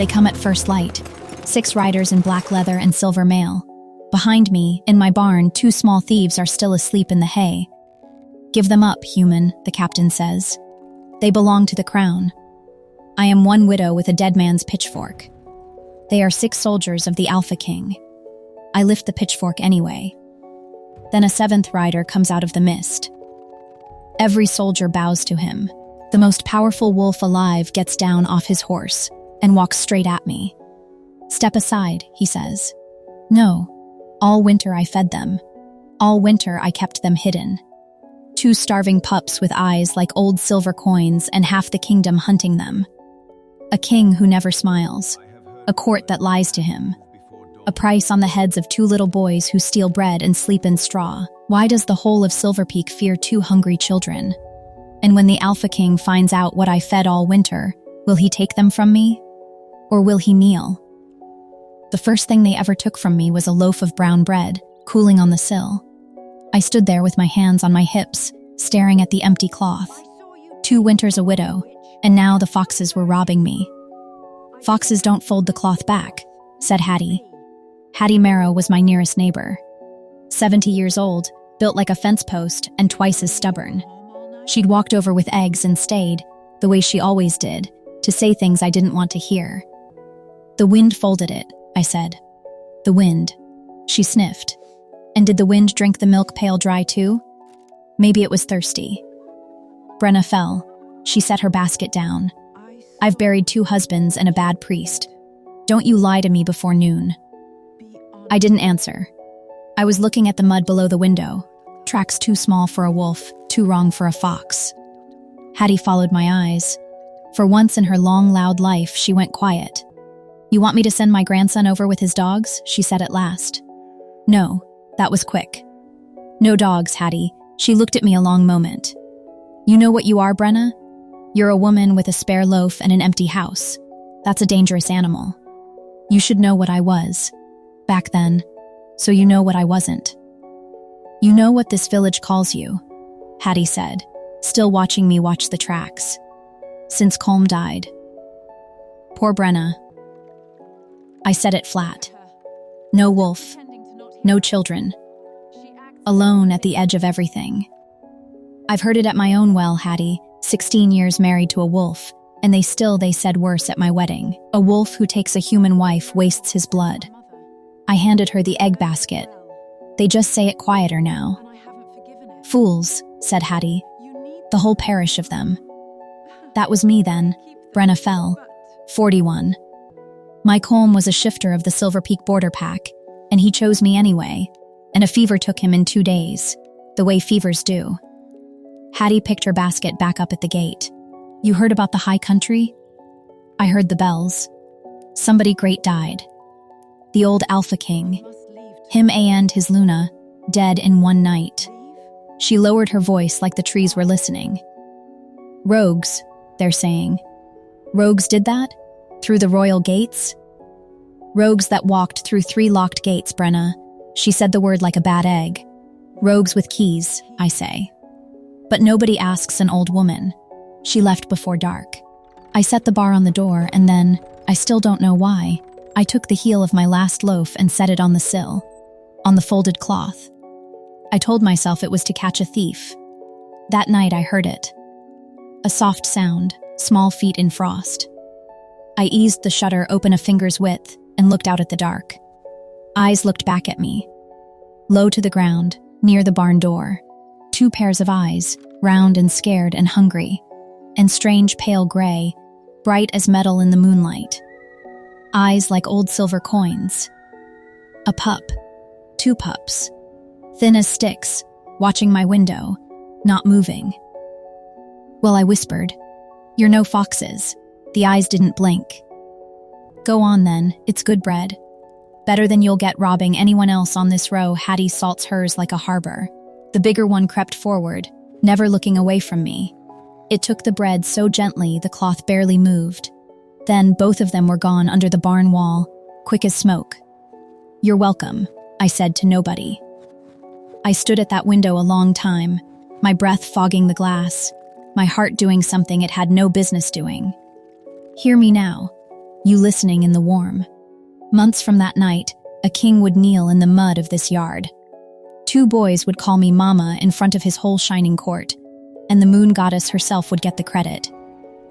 They come at first light. 6 riders in black leather and silver mail. Behind me, in my barn, 2 small thieves are still asleep in the hay. "Give them up, human," the captain says. "They belong to the crown." I am one widow with a dead man's pitchfork. They are 6 soldiers of the Alpha King. I lift the pitchfork anyway. Then a 7th rider comes out of the mist. Every soldier bows to him. The most powerful wolf alive gets down off his horse and walks straight at me. "Step aside," he says. "No. All winter I fed them. All winter I kept them hidden. 2 starving pups with eyes like old silver coins and half the kingdom hunting them. A king who never smiles. A court that lies to him. A price on the heads of 2 little boys who steal bread and sleep in straw. Why does the whole of Silverpeak fear 2 hungry children? And when the Alpha King finds out what I fed all winter, will he take them from me? Or will he kneel?" The first thing they ever took from me was a loaf of brown bread, cooling on the sill. I stood there with my hands on my hips, staring at the empty cloth. 2 winters a widow, and now the foxes were robbing me. "Foxes don't fold the cloth back," said Hattie. Hattie Marrow was my nearest neighbor. 70 years old, built like a fence post, and twice as stubborn. She'd walked over with eggs and stayed, the way she always did, to say things I didn't want to hear. "The wind folded it," I said. "The wind." She sniffed. "And did the wind drink the milk pail dry too? Maybe it was thirsty." Brenna Fell. She set her basket down. "I've buried 2 husbands and a bad priest. Don't you lie to me before noon." I didn't answer. I was looking at the mud below the window. Tracks too small for a wolf, too wrong for a fox. Hattie followed my eyes. For once in her long, loud life, she went quiet. "You want me to send my grandson over with his dogs?" she said at last. "No, that was quick." "No dogs, Hattie." She looked at me a long moment. "You know what you are, Brenna? You're a woman with a spare loaf and an empty house. That's a dangerous animal. You should know what I was. Back then. So you know what I wasn't." "You know what this village calls you," Hattie said, still watching me watch the tracks. "Since Colm died." "Poor Brenna." I said it flat. No wolf. No children. Alone at the edge of everything. "I've heard it at my own well, Hattie, 16 years married to a wolf, and they said worse at my wedding. A wolf who takes a human wife wastes his blood." I handed her the egg basket. "They just say it quieter now." "Fools," said Hattie. "The whole parish of them." That was me then, Brenna Fell, 41. My Colm was a shifter of the Silverpeak border pack, and he chose me anyway, and a fever took him in 2 days, the way fevers do. Hattie picked her basket back up at the gate. "You heard about the high country?" I heard the bells. Somebody great died. The old Alpha King. Him and his Luna, dead in one night. She lowered her voice like the trees were listening. "Rogues, they're saying. Rogues did that? Through the royal gates?" "Rogues that walked through 3 locked gates, Brenna." She said the word like a bad egg. "Rogues with keys," I say. But nobody asks an old woman. She left before dark. I set the bar on the door, and then, I still don't know why, I took the heel of my last loaf and set it on the sill, on the folded cloth. I told myself it was to catch a thief. That night I heard it. A soft sound, small feet in frost. I eased the shutter open a finger's width and looked out at the dark. Eyes looked back at me. Low to the ground, near the barn door. 2 pairs of eyes, round and scared and hungry, and strange pale gray, bright as metal in the moonlight. Eyes like old silver coins. A pup. 2 pups. Thin as sticks, watching my window, not moving. Well, I whispered, "You're no foxes." The eyes didn't blink. "Go on then, it's good bread. Better than you'll get robbing anyone else on this row." Hattie salts hers like a harbor. The bigger one crept forward, never looking away from me. It took the bread so gently the cloth barely moved. Then both of them were gone under the barn wall, quick as smoke. "You're welcome," I said to nobody. I stood at that window a long time, my breath fogging the glass, my heart doing something it had no business doing. "Hear me now. you listening in the warm. Months from that night, a king would kneel in the mud of this yard. 2 boys would call me Mama in front of his whole shining court, and the moon goddess herself would get the credit.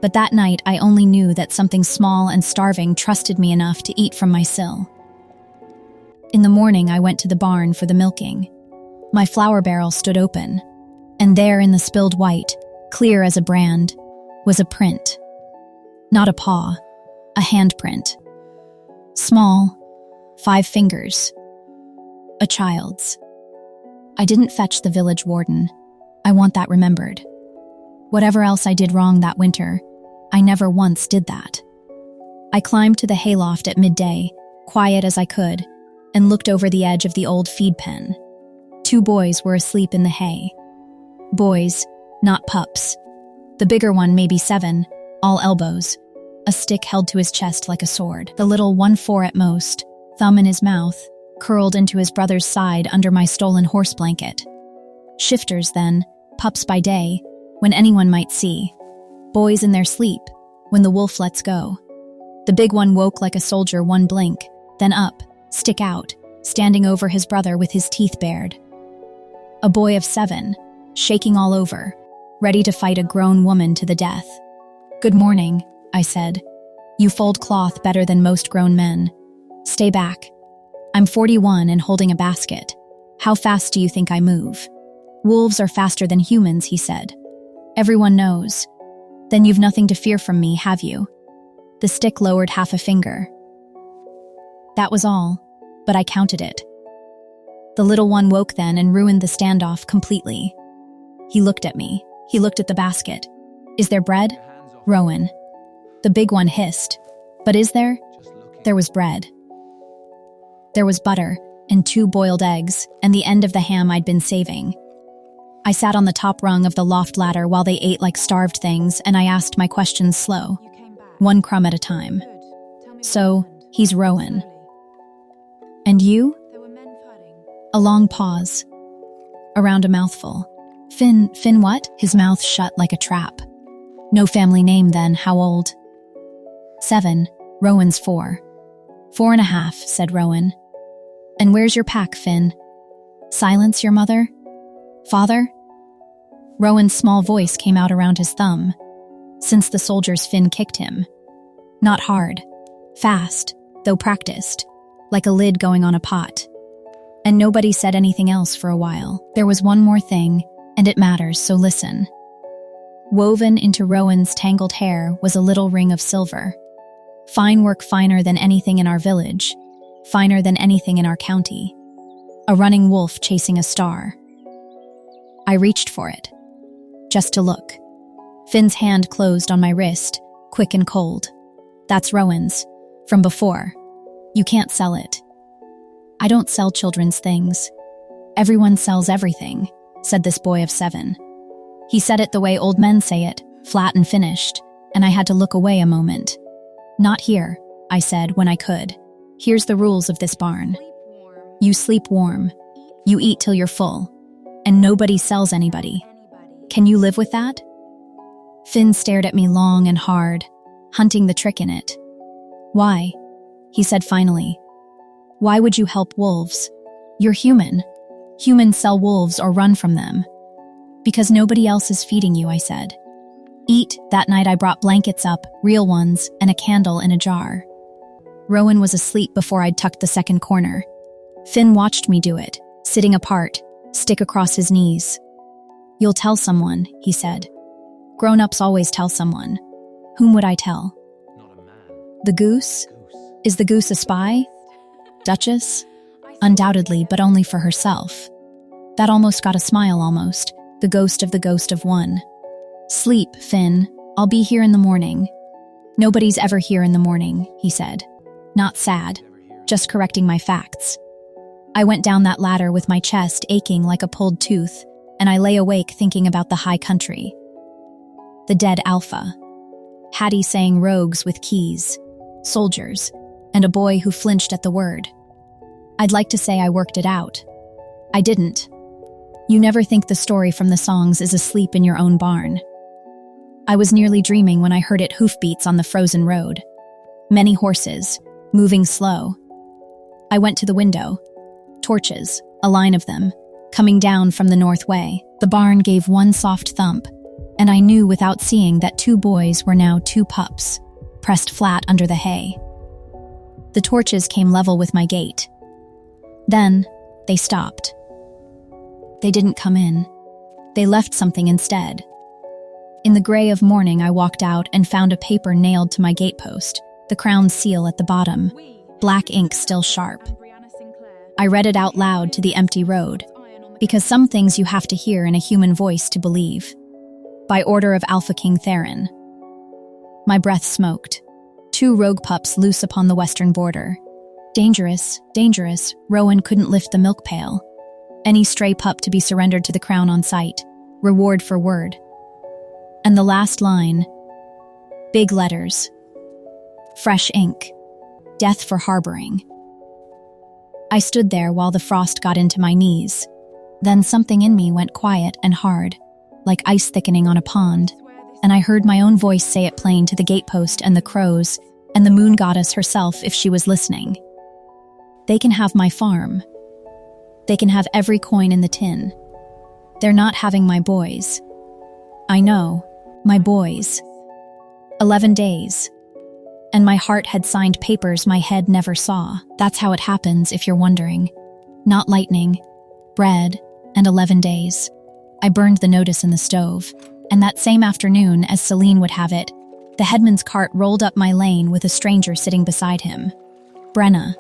But that night, I only knew that something small and starving trusted me enough to eat from my sill. In the morning, I went to the barn for the milking. My flour barrel stood open, and there in the spilled white, clear as a brand, was a print. Not a paw, a handprint. Small, 5 fingers. A child's. I didn't fetch the village warden. I want that remembered. Whatever else I did wrong that winter, I never once did that. I climbed to the hayloft at midday, quiet as I could, and looked over the edge of the old feed pen. 2 boys were asleep in the hay. Boys, not pups. The bigger one, maybe 7, all elbows, a stick held to his chest like a sword. The little 1-4 at most, thumb in his mouth, curled into his brother's side under my stolen horse blanket. Shifters then, pups by day, when anyone might see. Boys in their sleep, when the wolf lets go. The big one woke like a soldier one blink, then up, stick out, standing over his brother with his teeth bared. A boy of 7, shaking all over, ready to fight a grown woman to the death. "Good morning," I said. "You fold cloth better than most grown men. Stay back. I'm 41 and holding a basket. How fast do you think I move?" "Wolves are faster than humans," he said. "Everyone knows. Then you've nothing to fear from me, have you?" The stick lowered half a finger. That was all, but I counted it. The little one woke then and ruined the standoff completely. He looked at me. He looked at the basket. "Is there bread?" "Rowan." The big one hissed. "But is there?" There was bread. There was butter, and 2 boiled eggs, and the end of the ham I'd been saving. I sat on the top rung of the loft ladder while they ate like starved things, and I asked my questions slow, 1 crumb at a time. "So, he's Rowan. And you?" A long pause. Around a mouthful. Finn what?" His mouth shut like a trap. "No family name then, how old?" 7, Rowan's 4. 4.5, said Rowan. "And where's your pack, Finn?" "Silence, your mother?" "Father?" Rowan's small voice came out around his thumb. Since the soldiers, Finn kicked him. Not hard. Fast, though practiced. Like a lid going on a pot. And nobody said anything else for a while. There was one more thing, and it matters, so listen. Woven into Rowan's tangled hair was a little ring of silver. Fine work, finer than anything in our village. Finer than anything in our county. A running wolf chasing a star. I reached for it. Just to look. Finn's hand closed on my wrist, quick and cold. "That's Rowan's. From before. You can't sell it." "I don't sell children's things. Everyone sells everything," said this boy of 7. He said it the way old men say it, flat and finished, and I had to look away a moment. "Not here," I said when I could. "Here's the rules of this barn. You sleep warm. You eat till you're full. And nobody sells anybody. Can you live with that?" Finn stared at me long and hard, hunting the trick in it. "Why?" he said finally. "Why would you help wolves? You're human. Humans sell wolves or run from them." "Because nobody else is feeding you," I said. "Eat." That night I brought blankets up, real ones, and a candle in a jar. Rowan was asleep before I'd tucked the second corner. Finn watched me do it, sitting apart, stick across his knees. "You'll tell someone," he said. "Grown-ups always tell someone. Whom would I tell?" Not a man. "The goose? Is the goose a spy? Duchess?" "Undoubtedly, but only for herself." That almost got a smile almost, the ghost of one. "Sleep, Finn. I'll be here in the morning." "Nobody's ever here in the morning," he said. Not sad, just correcting my facts. I went down that ladder with my chest aching like a pulled tooth, and I lay awake thinking about the high country. The dead Alpha. Hattie saying rogues with keys, soldiers, and a boy who flinched at the word. I'd like to say I worked it out. I didn't. You never think the story from the songs is asleep in your own barn. I was nearly dreaming when I heard it hoofbeats on the frozen road. Many horses, moving slow. I went to the window. Torches, a line of them, coming down from the north way. The barn gave one soft thump, and I knew without seeing that 2 boys were now 2 pups, pressed flat under the hay. The torches came level with my gate. Then, they stopped. They didn't come in. They left something instead. In the gray of morning, I walked out and found a paper nailed to my gatepost, the crown seal at the bottom, black ink still sharp. I read it out loud to the empty road, because some things you have to hear in a human voice to believe. By order of Alpha King Theron. My breath smoked. 2 rogue pups loose upon the western border. Dangerous, dangerous, Rowan couldn't lift the milk pail. Any stray pup to be surrendered to the crown on sight, reward for word. And the last line, big letters, fresh ink, death for harboring. I stood there while the frost got into my knees. Then something in me went quiet and hard, like ice thickening on a pond, and I heard my own voice say it plain to the gatepost and the crows, and the moon goddess herself if she was listening. They can have my farm. They can have every coin in the tin. They're not having my boys. I know, my boys. 11 days. And my heart had signed papers my head never saw. That's how it happens, if you're wondering. Not lightning, bread, and 11 days. I burned the notice in the stove, and that same afternoon, as Celine would have it, the headman's cart rolled up my lane with a stranger sitting beside him. Brenna.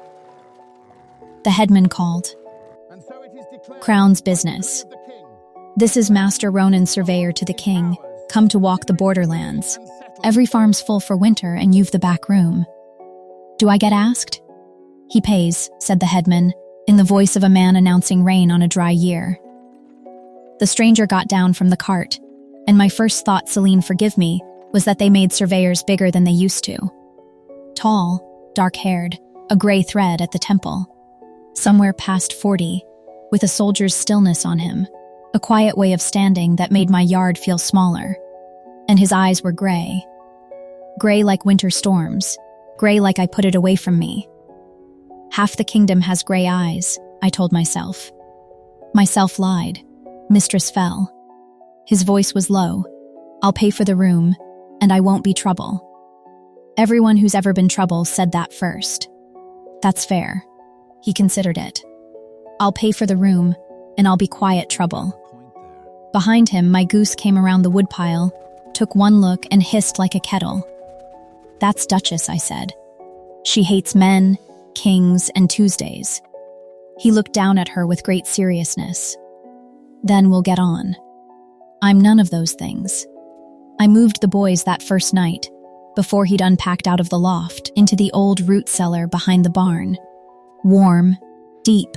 The headman called. Crown's business. This is Master Ronan, surveyor to the king, come to walk the borderlands. Every farm's full for winter, and you've the back room. Do I get asked? He pays, said the headman, in the voice of a man announcing rain on a dry year. The stranger got down from the cart, and my first thought, Celine, forgive me, was that they made surveyors bigger than they used to. Tall, dark-haired, a gray thread at the temple. Somewhere past 40, with a soldier's stillness on him, a quiet way of standing that made my yard feel smaller. And his eyes were gray. Gray like winter storms, gray like I put it away from me. Half the kingdom has gray eyes, I told myself. Myself lied. Mistress Fell. His voice was low. I'll pay for the room, and I won't be trouble. Everyone who's ever been trouble said that first. That's fair. He considered it. I'll pay for the room, and I'll be quiet trouble. Behind him, my goose came around the woodpile, took one look, and hissed like a kettle. That's Duchess, I said. She hates men, kings, and Tuesdays. He looked down at her with great seriousness. Then we'll get on. I'm none of those things. I moved the boys that first night, before he'd unpacked out of the loft, into the old root cellar behind the barn. Warm, deep,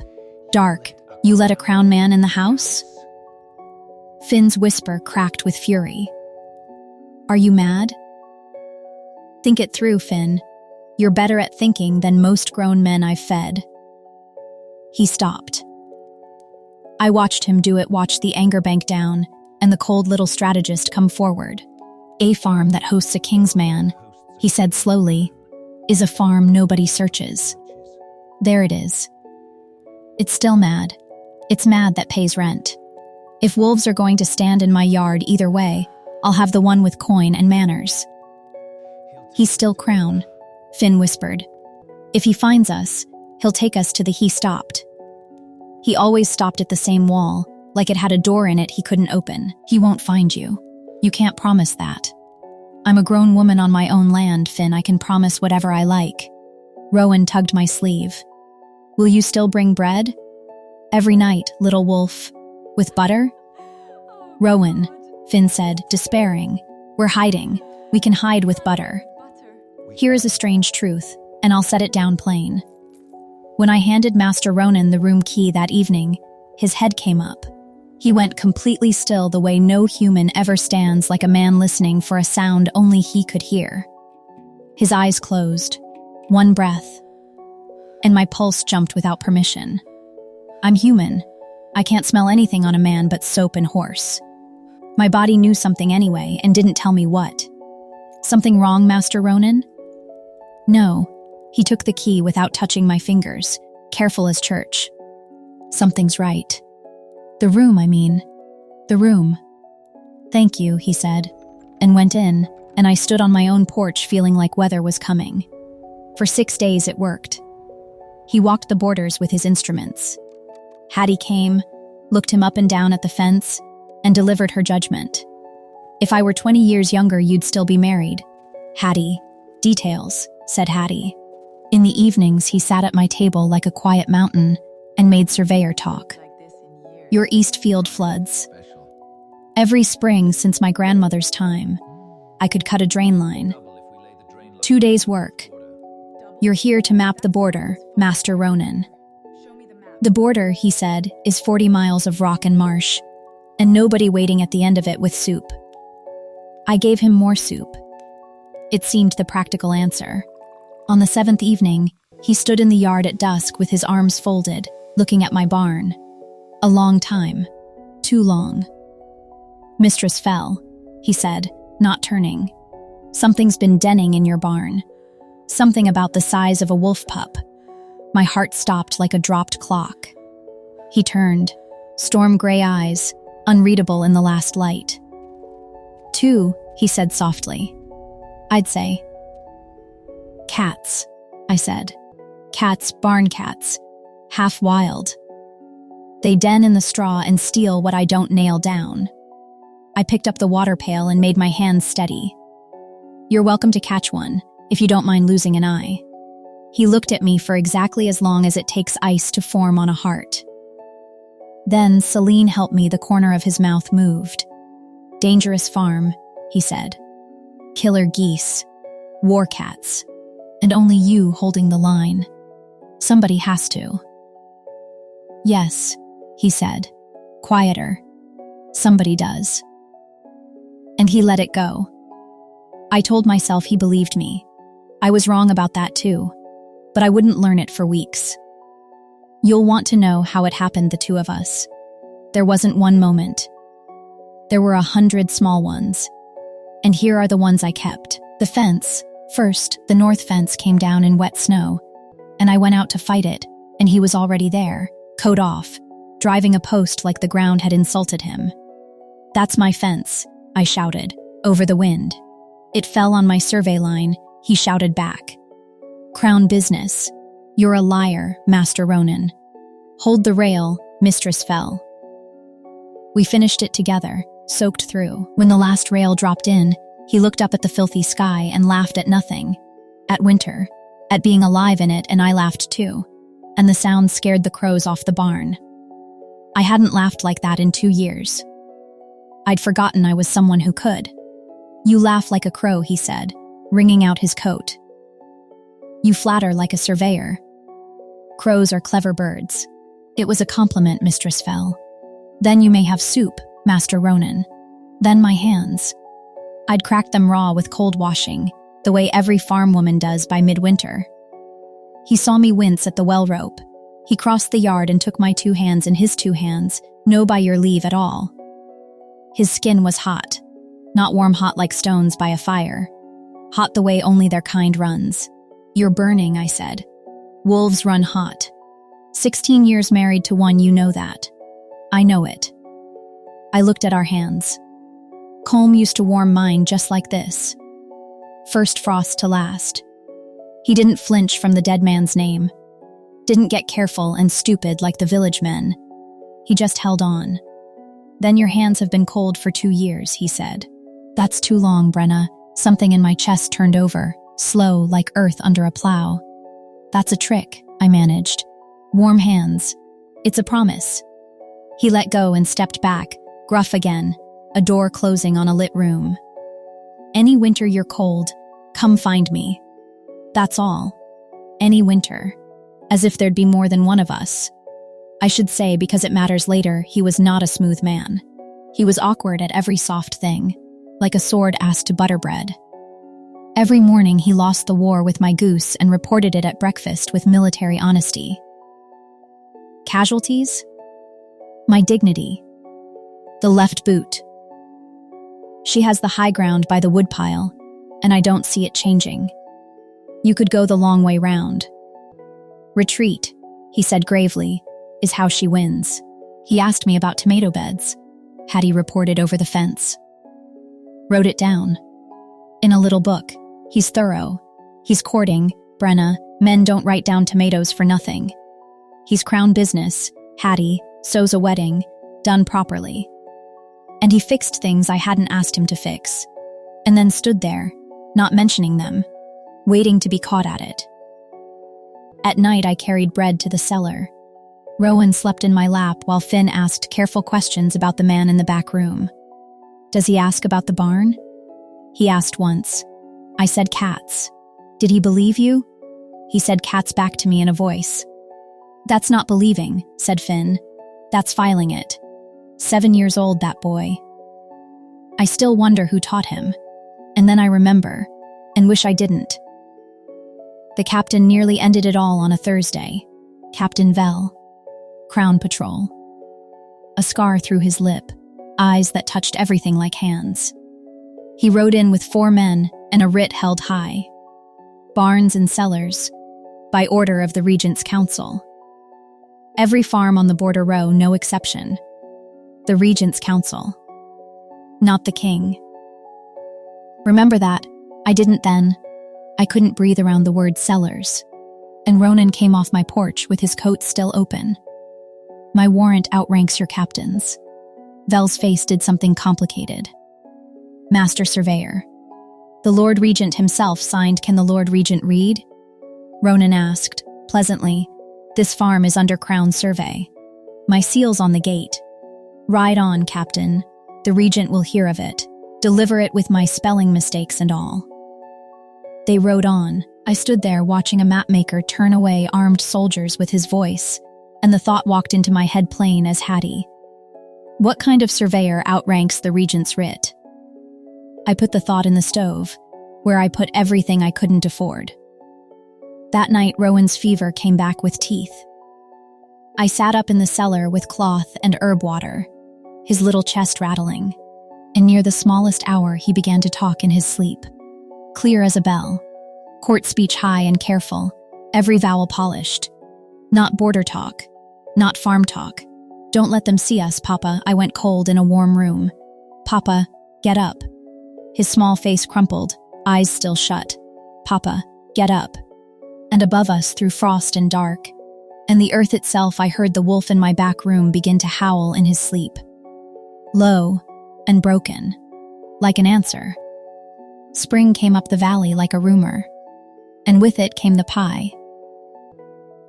dark. You let a crown man in the house? Finn's whisper cracked with fury. Are you mad? Think it through, Finn. You're better at thinking than most grown men I've fed. He stopped. I watched him do it, watched the anger bank down, and the cold little strategist come forward. A farm that hosts a king's man, he said slowly, is a farm nobody searches. There it is. It's still mad. It's mad that pays rent. If wolves are going to stand in my yard either way, I'll have the one with coin and manners. He's still crown, Finn whispered. If he finds us, he'll take us to the he stopped. He always stopped at the same wall, like it had a door in it he couldn't open. He won't find you. You can't promise that. I'm a grown woman on my own land, Finn. I can promise whatever I like. Rowan tugged my sleeve. Will you still bring bread? Every night, little wolf. With butter? Rowan, Finn said, despairing. We're hiding. We can hide with butter. Here is a strange truth, and I'll set it down plain. When I handed Master Ronan the room key that evening, his head came up. He went completely still, the way no human ever stands, like a man listening for a sound only he could hear. His eyes closed. One breath. And my pulse jumped without permission. I'm human. I can't smell anything on a man but soap and horse. My body knew something anyway and didn't tell me what. Something wrong, Master Ronan? No, he took the key without touching my fingers, careful as church. Something's right. The room, I mean. The room. Thank you, he said, and went in, and I stood on my own porch feeling like weather was coming. For 6 days it worked. He walked the borders with his instruments. Hattie came, looked him up and down at the fence, and delivered her judgment. If I were 20 years younger, you'd still be married. Hattie. Details, said Hattie. In the evenings, he sat at my table like a quiet mountain and made surveyor talk. Your Eastfield floods. Every spring since my grandmother's time, I could cut a drain line. 2 days' work. You're here to map the border, Master Ronan. The border, he said, is 40 miles of rock and marsh, and nobody waiting at the end of it with soup. I gave him more soup. It seemed the practical answer. On the 7th evening, he stood in the yard at dusk with his arms folded, looking at my barn. A long time. Too long. Mistress Fell, he said, not turning. Something's been denning in your barn. Something about the size of a wolf pup. My heart stopped like a dropped clock. He turned, storm gray eyes, unreadable in the last light. 2, he said softly. I'd say. Cats, I said. Cats, barn cats, half wild. They den in the straw and steal what I don't nail down. I picked up the water pail and made my hands steady. You're welcome to catch one, if you don't mind losing an eye. He looked at me for exactly as long as it takes ice to form on a heart. Then Celine helped me. The corner of his mouth moved. Dangerous farm, he said. Killer geese. War cats. And only you holding the line. Somebody has to. Yes, he said, quieter. Somebody does. And he let it go. I told myself he believed me. I was wrong about that too, but I wouldn't learn it for weeks. You'll want to know how it happened, the two of us. There wasn't one moment. There were 100 small ones. And here are the ones I kept. The fence. First, the north fence came down in wet snow, and I went out to fight it, and he was already there, coat off, driving a post like the ground had insulted him. That's my fence, I shouted, over the wind. It fell on my survey line, he shouted back. Crown business. You're a liar, Master Ronan. Hold the rail, Mistress Fell. We finished it together, soaked through. When the last rail dropped in, he looked up at the filthy sky and laughed at nothing. At winter. At being alive in it, and I laughed too. And the sound scared the crows off the barn. I hadn't laughed like that in 2 years. I'd forgotten I was someone who could. You laugh like a crow, he said, wringing out his coat. You flatter like a surveyor. Crows are clever birds. It was a compliment, Mistress Fell. Then you may have soup, Master Ronan. Then my hands. I'd crack them raw with cold washing, the way every farm woman does by midwinter. He saw me wince at the well rope. He crossed the yard and took my 2 hands in his 2 hands, no by your leave at all. His skin was hot, not warm hot like stones by a fire. Hot the way only their kind runs. You're burning, I said. Wolves run hot. 16 years married to one, you know that. I know it. I looked at our hands. Colm used to warm mine just like this. First frost to last. He didn't flinch from the dead man's name. Didn't get careful and stupid like the village men. He just held on. Then your hands have been cold for 2 years, he said. That's too long, Brenna. Something in my chest turned over, slow like earth under a plow. That's a trick, I managed. Warm hands. It's a promise. He let go and stepped back, gruff again, a door closing on a lit room. Any winter you're cold, come find me. That's all. Any winter. As if there'd be more than one of us. I should say, because it matters later, he was not a smooth man. He was awkward at every soft thing, like a sword asked to butter bread. Every morning he lost the war with my goose and reported it at breakfast with military honesty. Casualties? My dignity. The left boot. She has the high ground by the woodpile, and I don't see it changing. You could go the long way round. Retreat, he said gravely, is how she wins. He asked me about tomato beds. Hattie reported over the fence. Wrote it down. In a little book. He's thorough. He's courting, Brenna. Men don't write down tomatoes for nothing. He's crown business. Hattie, so's a wedding, done properly. And he fixed things I hadn't asked him to fix. And then stood there, not mentioning them, waiting to be caught at it. At night I carried bread to the cellar. Rowan slept in my lap while Finn asked careful questions about the man in the back room. Does he ask about the barn? He asked once. I said cats. Did he believe you? He said cats back to me in a voice. That's not believing, said Finn. That's filing it. 7 years old, that boy. I still wonder who taught him. And then I remember, and wish I didn't. The captain nearly ended it all on a Thursday. Captain Fell. Crown Patrol. A scar through his lip, eyes that touched everything like hands. He rode in with 4 men and a writ held high. Barns and cellars, by order of the Regent's Council. Every farm on the border row, no exception. The Regent's Council. Not the king. Remember that. I didn't then. I couldn't breathe around the word cellars. And Ronan came off my porch with his coat still open. My warrant outranks your captain's. Vel's face did something complicated. Master Surveyor. The Lord Regent himself signed. Can the Lord Regent read? Ronan asked, pleasantly. This farm is under Crown survey. My seal's on the gate. Ride on, Captain. The Regent will hear of it. Deliver it with my spelling mistakes and all. They rode on. I stood there watching a mapmaker turn away armed soldiers with his voice, and the thought walked into my head plain as Hattie. What kind of surveyor outranks the Regent's writ? I put the thought in the stove, where I put everything I couldn't afford. That night, Rowan's fever came back with teeth. I sat up in the cellar with cloth and herb water, his little chest rattling, and near the smallest hour he began to talk in his sleep, clear as a bell, court speech high and careful, every vowel polished. Not border talk, not farm talk. Don't let them see us, Papa. I went cold in a warm room. Papa, get up. His small face crumpled, eyes still shut. Papa, get up. And above us through frost and dark, and the earth itself, I heard the wolf in my back room begin to howl in his sleep. Low and broken, like an answer. Spring came up the valley like a rumor, and with it came the pie.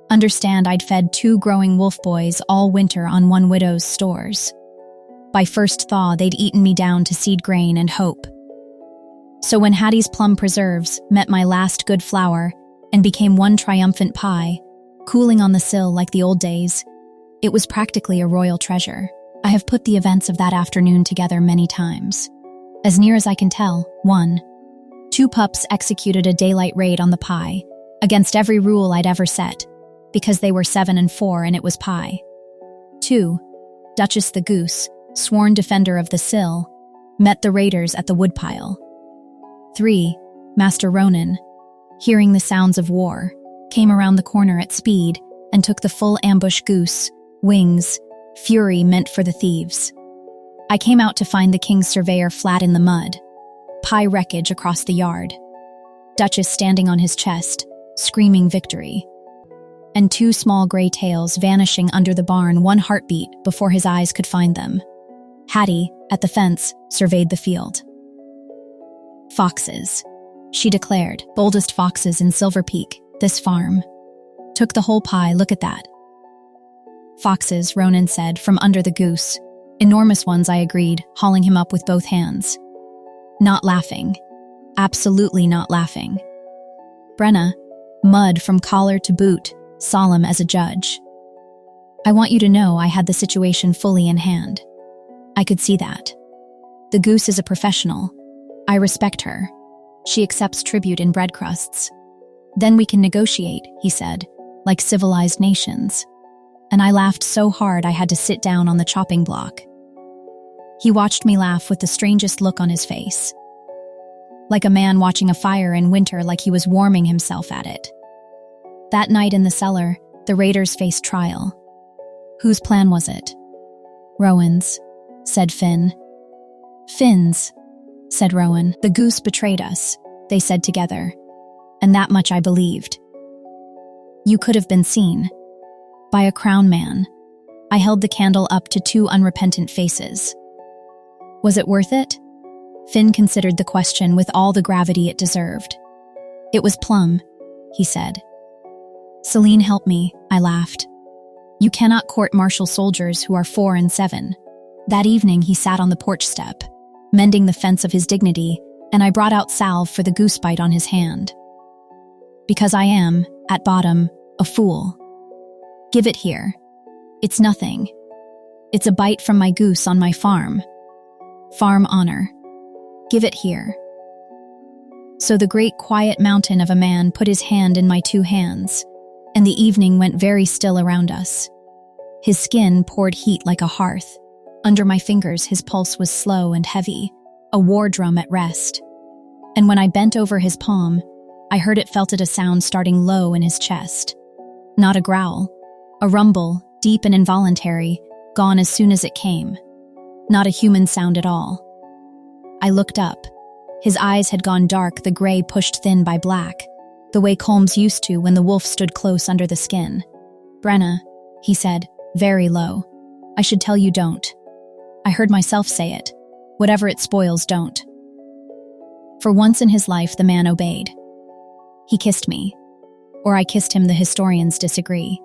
Understand, I'd fed 2 growing wolf boys all winter on one widow's stores. By first thaw, they'd eaten me down to seed grain and hope. So when Hattie's plum preserves met my last good flour and became one triumphant pie, cooling on the sill like the old days, it was practically a royal treasure. I have put the events of that afternoon together many times. As near as I can tell, 1. 2 pups executed a daylight raid on the pie, against every rule I'd ever set, because they were 7 and 4 and it was pie. 2. Duchess the goose, sworn defender of the sill, met the raiders at the woodpile. 3. Master Ronan, hearing the sounds of war, came around the corner at speed and took the full ambush goose, wings, fury meant for the thieves. I came out to find the king's surveyor flat in the mud, pie wreckage across the yard, Duchess standing on his chest, screaming victory, and 2 small gray tails vanishing under the barn 1 heartbeat before his eyes could find them. Hattie, at the fence, surveyed the field. Foxes, she declared, boldest foxes in Silverpeak, this farm. Took the whole pie, look at that. Foxes, Ronan said, from under the goose. Enormous ones, I agreed, hauling him up with both hands. Not laughing. Absolutely not laughing. Brenna, mud from collar to boot, solemn as a judge. I want you to know I had the situation fully in hand. I could see that. The goose is a professional. I respect her. She accepts tribute in bread crusts. Then we can negotiate, he said, like civilized nations. And I laughed so hard I had to sit down on the chopping block. He watched me laugh with the strangest look on his face. like a man watching a fire in winter like he was warming himself at it. That night in the cellar, the raiders faced trial. Whose plan was it? Rowan's, said Finn. Finn's, said Rowan. The goose betrayed us, they said together. And that much I believed. You could have been seen. By a crown man. I held the candle up to two unrepentant faces. Was it worth it? Finn considered the question with all the gravity it deserved. It was plum, he said. Celine, help me, I laughed. You cannot court martial soldiers who are 4 and 7. That evening he sat on the porch step, mending the fence of his dignity, and I brought out salve for the goose bite on his hand. Because I am, at bottom, a fool. Give it here. It's nothing. It's a bite from my goose on my farm. Farm honor. Give it here. So the great quiet mountain of a man put his hand in my 2 hands, and the evening went very still around us. His skin poured heat like a hearth. Under my fingers his pulse was slow and heavy, a war drum at rest. And when I bent over his palm, I heard it felt a sound starting low in his chest. Not a growl, a rumble, deep and involuntary, gone as soon as it came. Not a human sound at all. I looked up. His eyes had gone dark, the gray pushed thin by black, the way Colmes used to when the wolf stood close under the skin. Brenna, he said, very low. I should tell you don't. I heard myself say it. Whatever it spoils, don't. For once in his life, the man obeyed. He kissed me. Or I kissed him, the historians disagree.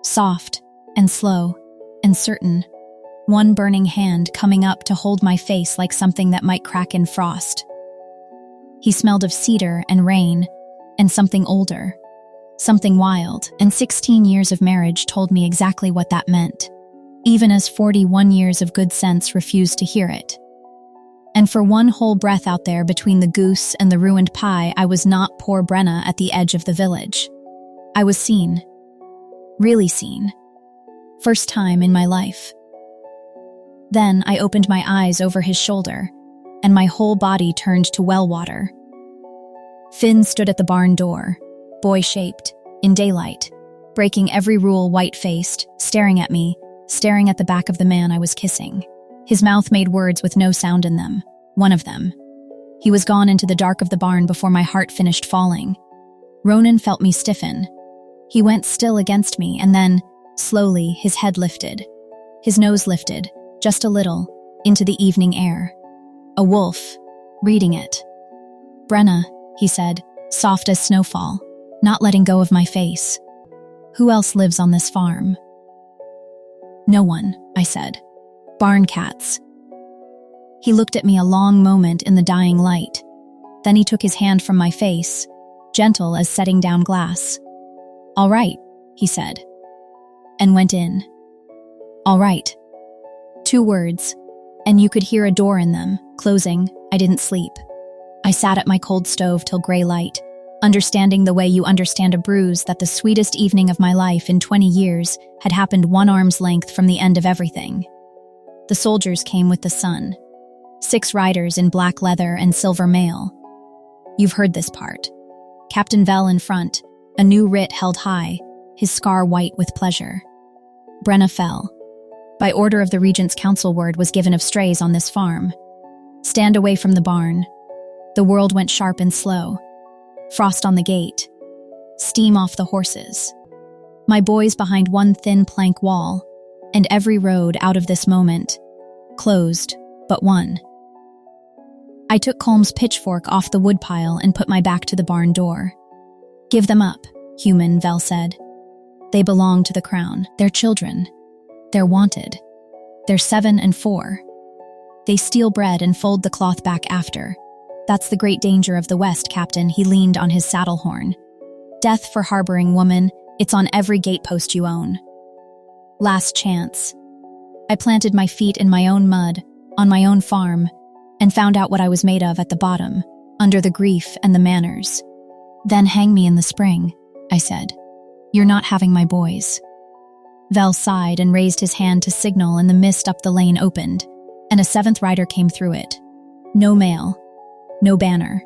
Soft and slow and certain, one burning hand coming up to hold my face like something that might crack in frost. He smelled of cedar and rain and something older, something wild, and 16 years of marriage told me exactly what that meant, even as 41 years of good sense refused to hear it. And for one whole breath out there between the goose and the ruined pie, I was not poor Brenna at the edge of the village. I was seen. Really seen. First time in my life. Then I opened my eyes over his shoulder, and my whole body turned to well water. Finn stood at the barn door, boy-shaped, in daylight, breaking every rule white-faced, staring at me, staring at the back of the man I was kissing. His mouth made words with no sound in them, one of them. He was gone into the dark of the barn before my heart finished falling. Ronan felt me stiffen. He went still against me, and then, slowly, his head lifted. His nose lifted, just a little, into the evening air. A wolf, reading it. Brenna, he said, soft as snowfall, not letting go of my face. Who else lives on this farm? No one, I said. Barn cats. He looked at me a long moment in the dying light. Then he took his hand from my face, gentle as setting down glass. All right, he said, and went in. All right. 2 words, and you could hear a door in them, closing. I didn't sleep. I sat at my cold stove till gray light, understanding the way you understand a bruise that the sweetest evening of my life in 20 years had happened 1 arm's length from the end of everything. The soldiers came with the sun. 6 riders in black leather and silver mail. You've heard this part. Captain Fell in front, a new writ held high, his scar white with pleasure. Brenna Fell. By order of the regent's council, word was given of strays on this farm. Stand away from the barn. The world went sharp and slow. Frost on the gate. Steam off the horses. My boys behind one thin plank wall, and every road out of this moment. Closed, but one. I took Colmes' pitchfork off the woodpile and put my back to the barn door. Give them up, human, Fell said. They belong to the crown. They're children. They're wanted. They're 7 and 4. They steal bread and fold the cloth back after. That's the great danger of the West, Captain. He leaned on his saddle horn. Death for harboring woman, it's on every gatepost you own. Last chance. I planted my feet in my own mud, on my own farm, and found out what I was made of at the bottom, under the grief and the manners. Then hang me in the spring, I said. You're not having my boys. Fell sighed and raised his hand to signal, and the mist up the lane opened, and a 7th rider came through it. No mail. no banner.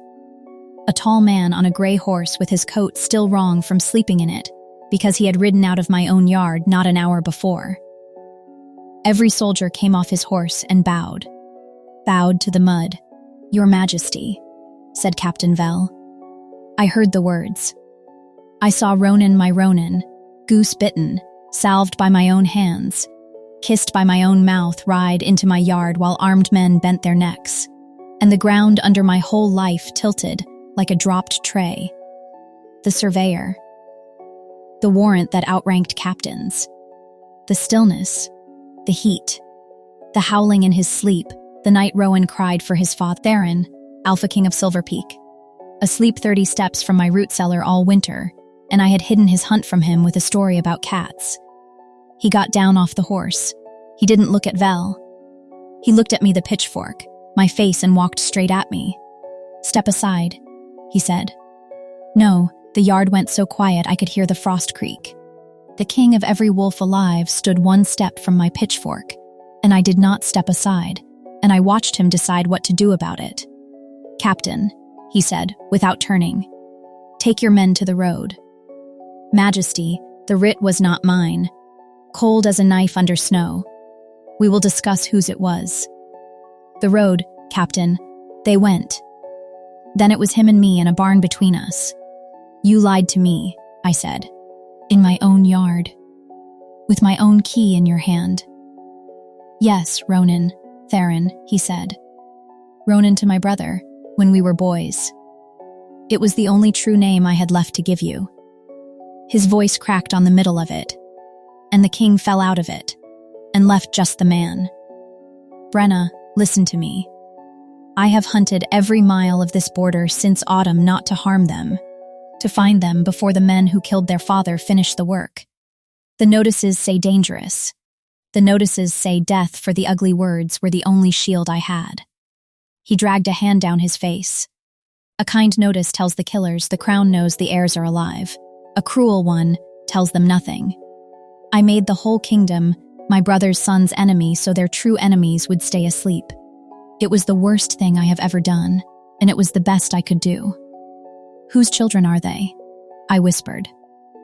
A tall man on a gray horse with his coat still wrong from sleeping in it, because he had ridden out of my own yard not an hour before. Every soldier came off his horse and bowed to the mud. "Your Majesty," said Captain Fell. I heard the words. I saw Ronan, my Ronan, goose bitten, salved by my own hands, kissed by my own mouth, ride into my yard while armed men bent their necks, and the ground under my whole life tilted like a dropped tray. The surveyor. The warrant that outranked captains. The stillness. The heat. The howling in his sleep, the night Rowan cried for his father, Theron, Alpha King of Silverpeak. Asleep 30 steps from my root cellar all winter, and I had hidden his hunt from him with a story about cats. He got down off the horse. He didn't look at Vel. He looked at me the pitchfork, my face, and walked straight at me. "Step aside," he said. No, the yard went so quiet I could hear the frost creak. The king of every wolf alive stood one step from my pitchfork, and I did not step aside, and I watched him decide what to do about it. "Captain," he said, without turning, "take your men to the road." "Majesty, the writ was not mine. Cold as a knife under snow. We will discuss whose it was." "The road, Captain." They went. Then it was him and me in a barn between us. "You lied to me," I said. "In my own yard. With my own key in your hand." "Yes, Ronan, Theron," he said. "Ronan to my brother, when we were boys. It was the only true name I had left to give you." His voice cracked on the middle of it, and the king fell out of it, and left just the man. "Brenna, listen to me. I have hunted every mile of this border since autumn not to harm them, to find them before the men who killed their father finish the work. The notices say dangerous. The notices say death, for the ugly words were the only shield I had." He dragged a hand down his face. "A kind notice tells the killers the crown knows the heirs are alive. A cruel one tells them nothing. I made the whole kingdom my brother's son's enemy so their true enemies would stay asleep. It was the worst thing I have ever done, and it was the best I could do." "Whose children are they?" I whispered.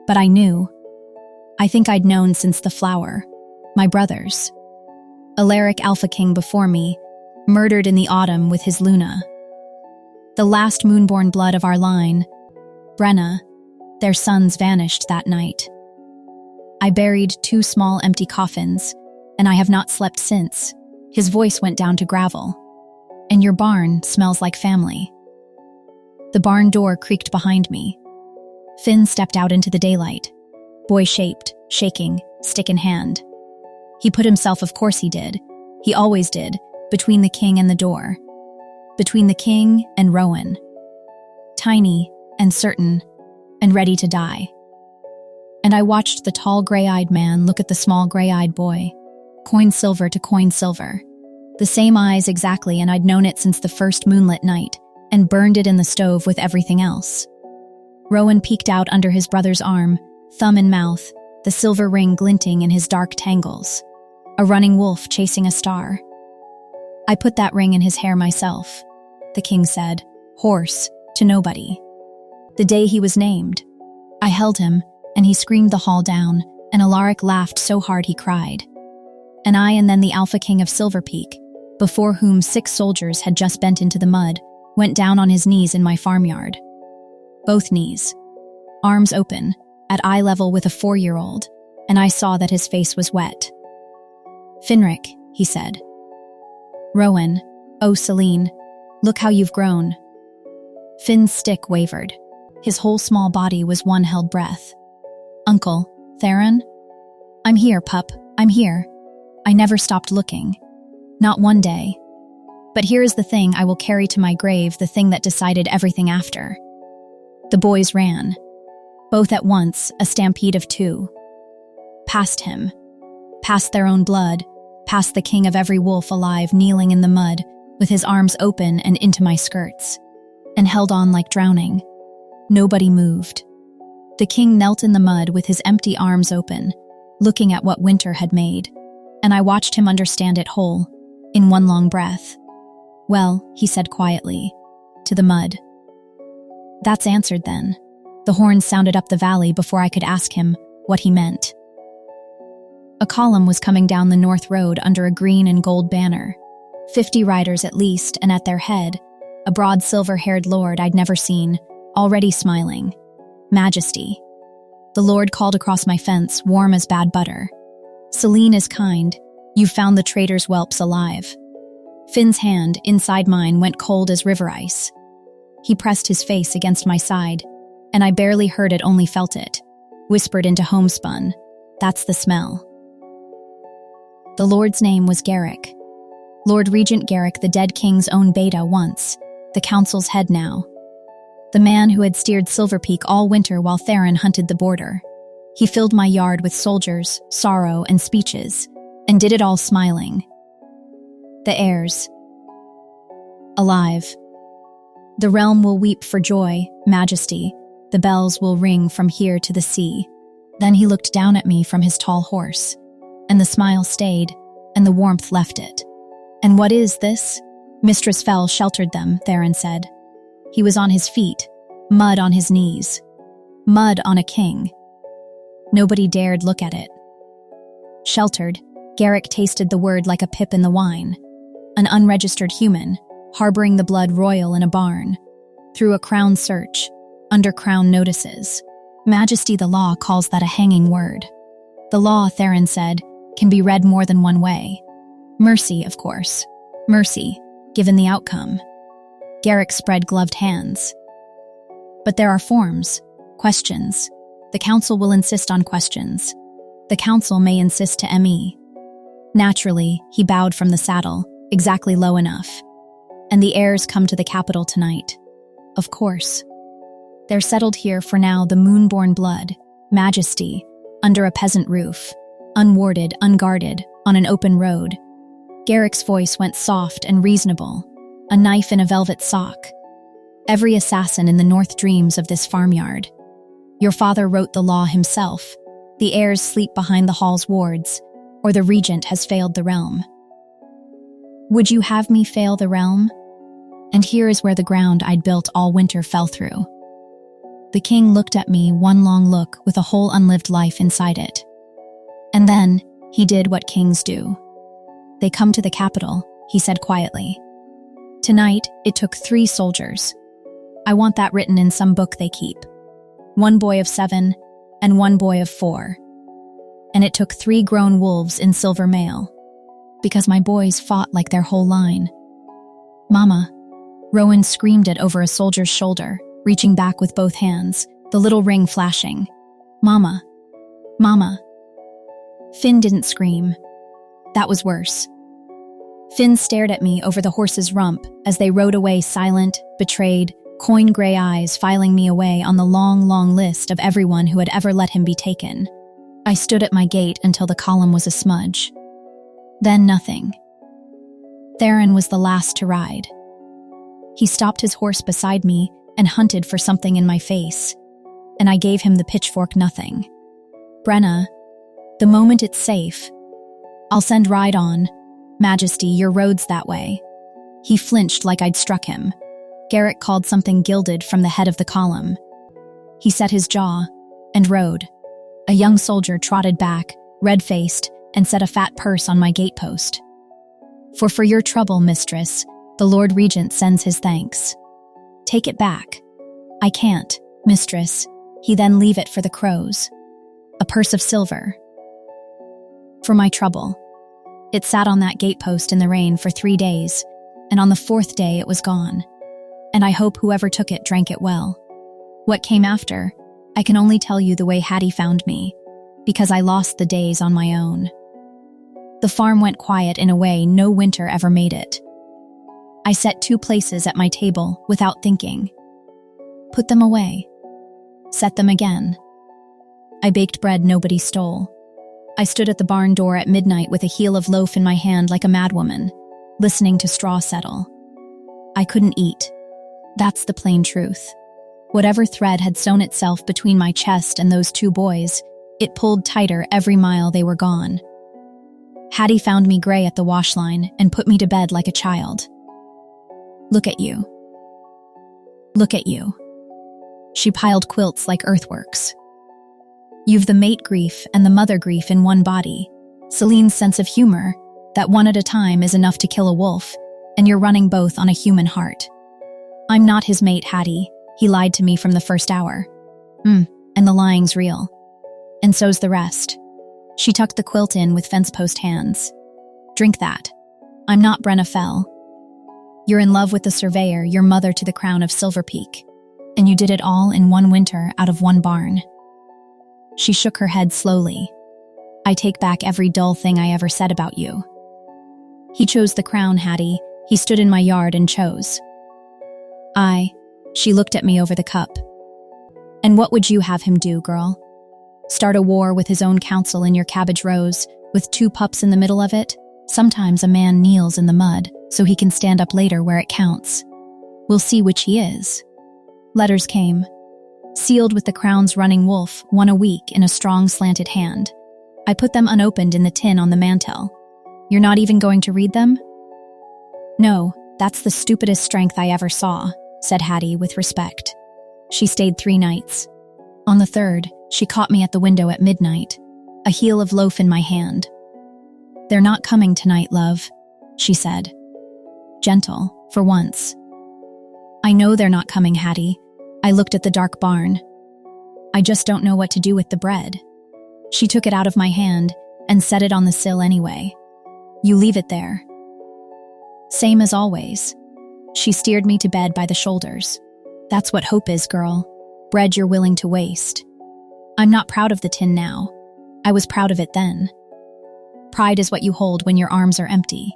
But I knew. I think I'd known since the flower. My brothers. Alaric Alpha King before me, murdered in the autumn with his Luna. The last Moonborn blood of our line, Brenna, their sons vanished that night. I buried 2 small empty coffins, and I have not slept since. His voice went down to gravel. "And your barn smells like family." The barn door creaked behind me. Finn stepped out into the daylight, boy-shaped, shaking, stick in hand. He put himself, of course he did. He always did, between the king and the door. Between the king and Rowan. Tiny and certain and ready to die. And I watched the tall gray-eyed man look at the small gray-eyed boy. Coin silver to coin silver. The same eyes exactly, and I'd known it since the first moonlit night, and burned it in the stove with everything else. Rowan peeked out under his brother's arm, thumb in mouth, the silver ring glinting in his dark tangles. A running wolf chasing a star. "I put that ring in his hair myself," the king said, hoarse, to nobody. "The day he was named. I held him, and he screamed the hall down, and Alaric laughed so hard he cried. And I, and then the Alpha King of Silverpeak, before whom 6 soldiers had just bent into the mud, went down on his knees in my farmyard. Both knees. Arms open, at eye level with a 4-year-old, and I saw that his face was wet. "Finric," he said. "Rowan, oh Celine, look how you've grown." Finn's stick wavered. His whole small body was one held breath. "Uncle, Theron?" "I'm here, pup, I'm here. I never stopped looking. Not one day. But here is the thing I will carry to my grave, the thing that decided everything after." The boys ran. Both at once, a stampede of 2. Past him. Past their own blood. Past the king of every wolf alive kneeling in the mud, with his arms open and into my skirts. And held on like drowning. Nobody moved. The king knelt in the mud with his empty arms open, looking at what winter had made, and I watched him understand it whole, in one long breath. "Well," he said quietly, to the mud. That's answered then. The horn sounded up the valley before I could ask him what he meant. A column was coming down the north road under a green and gold banner. 50 riders at least, and at their head, a broad silver-haired lord I'd never seen, already smiling. Majesty. The lord called across my fence, warm as bad butter. Celine is kind. You've found the traitor's whelps alive. Finn's hand, inside mine, went cold as river ice. He pressed his face against my side, and I barely heard it, only felt it. Whispered into homespun, "That's the smell." The lord's name was Garrick. Lord Regent Garrick, the dead king's own beta once, the council's head now. The man who had steered Silverpeak all winter while Theron hunted the border. He filled my yard with soldiers, sorrow, and speeches, and did it all smiling. The heirs. Alive. The realm will weep for joy, majesty. The bells will ring from here to the sea. Then he looked down at me from his tall horse, and the smile stayed, and the warmth left it. "And what is this?" Mistress Fell sheltered them, Theron said. He was on his feet, mud on his knees. Mud on a king. Nobody dared look at it. Sheltered, Garrick tasted the word like a pip in the wine. An unregistered human, harboring the blood royal in a barn. Through a crown search, under crown notices. Majesty, the law calls that a hanging word. The law, Theron said, can be read more than one way. Mercy, of course. Mercy, given the outcome. Garrick spread gloved hands. But there are forms, questions. The council will insist on questions. The council may insist to ME. Naturally, he bowed from the saddle, exactly low enough. And the heirs come to the capital tonight. Of course. They're settled here for now, the Moonborn blood, majesty, under a peasant roof, unwarded, unguarded, on an open road. Garrick's voice went soft and reasonable, a knife in a velvet sock. Every assassin in the north dreams of this farmyard. Your father wrote the law himself. The heirs sleep behind the hall's wards, or the regent has failed the realm. Would you have me fail the realm? And here is where the ground I'd built all winter fell through. The king looked at me, one long look with a whole unlived life inside it. And then, he did what kings do. They come to the capital, he said quietly. Tonight, it took 3 soldiers. I want that written in some book they keep. 1 boy of 7, and 1 boy of 4. And it took 3 grown wolves in silver mail. Because my boys fought like their whole line. Mama. Rowan screamed it over a soldier's shoulder, reaching back with both hands, the little ring flashing. Mama. Mama. Finn didn't scream. That was worse. Finn stared at me over the horse's rump as they rode away, silent, betrayed, coin-gray eyes filing me away on the long, long list of everyone who had ever let him be taken. I stood at my gate until the column was a smudge. Then nothing. Theron was the last to ride. He stopped his horse beside me and hunted for something in my face, and I gave him the pitchfork nothing. Brenna, the moment it's safe, I'll send ride on. Majesty, your road's that way. He flinched like I'd struck him. Garrick called something gilded from the head of the column. He set his jaw and rode. A young soldier trotted back, red-faced, and set a fat purse on my gatepost. For your trouble, mistress, the Lord Regent sends his thanks. Take it back. I can't, mistress. He then leave it for the crows. A purse of silver. For my trouble. It sat on that gatepost in the rain for 3 days, and on the 4th day it was gone. And I hope whoever took it drank it well. What came after, I can only tell you the way Hattie found me, because I lost the days on my own. The farm went quiet in a way no winter ever made it. I set 2 places at my table without thinking. Put them away. Set them again. I baked bread nobody stole. I stood at the barn door at midnight with a heel of loaf in my hand like a madwoman, listening to straw settle. I couldn't eat. That's the plain truth. Whatever thread had sewn itself between my chest and those 2 boys, it pulled tighter every mile they were gone. Hattie found me gray at the wash line and put me to bed like a child. Look at you. Look at you. She piled quilts like earthworks. You've the mate grief and the mother grief in one body. Celine's sense of humor, that one at a time is enough to kill a wolf, and you're running both on a human heart. I'm not his mate, Hattie. He lied to me from the first hour. And the lying's real. And so's the rest. She tucked the quilt in with fence post hands. Drink that. I'm not Brenna Fell. You're in love with the surveyor, your mother to the crown of Silverpeak. And you did it all in one winter out of one barn. She shook her head slowly. I take back every dull thing I ever said about you. He chose the crown, Hattie. He stood in my yard and chose. She looked at me over the cup. And what would you have him do, girl? Start a war with his own council in your cabbage rows, with 2 pups in the middle of it? Sometimes a man kneels in the mud so he can stand up later where it counts. We'll see which he is. Letters came, sealed with the crown's running wolf, 1 a week in a strong slanted hand. I put them unopened in the tin on the mantel. You're not even going to read them? No, that's the stupidest strength I ever saw, said Hattie with respect. She stayed 3 nights. On the 3rd, she caught me at the window at midnight, a heel of loaf in my hand. They're not coming tonight, love, she said. Gentle, for once. I know they're not coming, Hattie. I looked at the dark barn. I just don't know what to do with the bread. She took it out of my hand and set it on the sill anyway. You leave it there. Same as always. She steered me to bed by the shoulders. That's what hope is, girl. Bread you're willing to waste. I'm not proud of the tin now. I was proud of it then. Pride is what you hold when your arms are empty.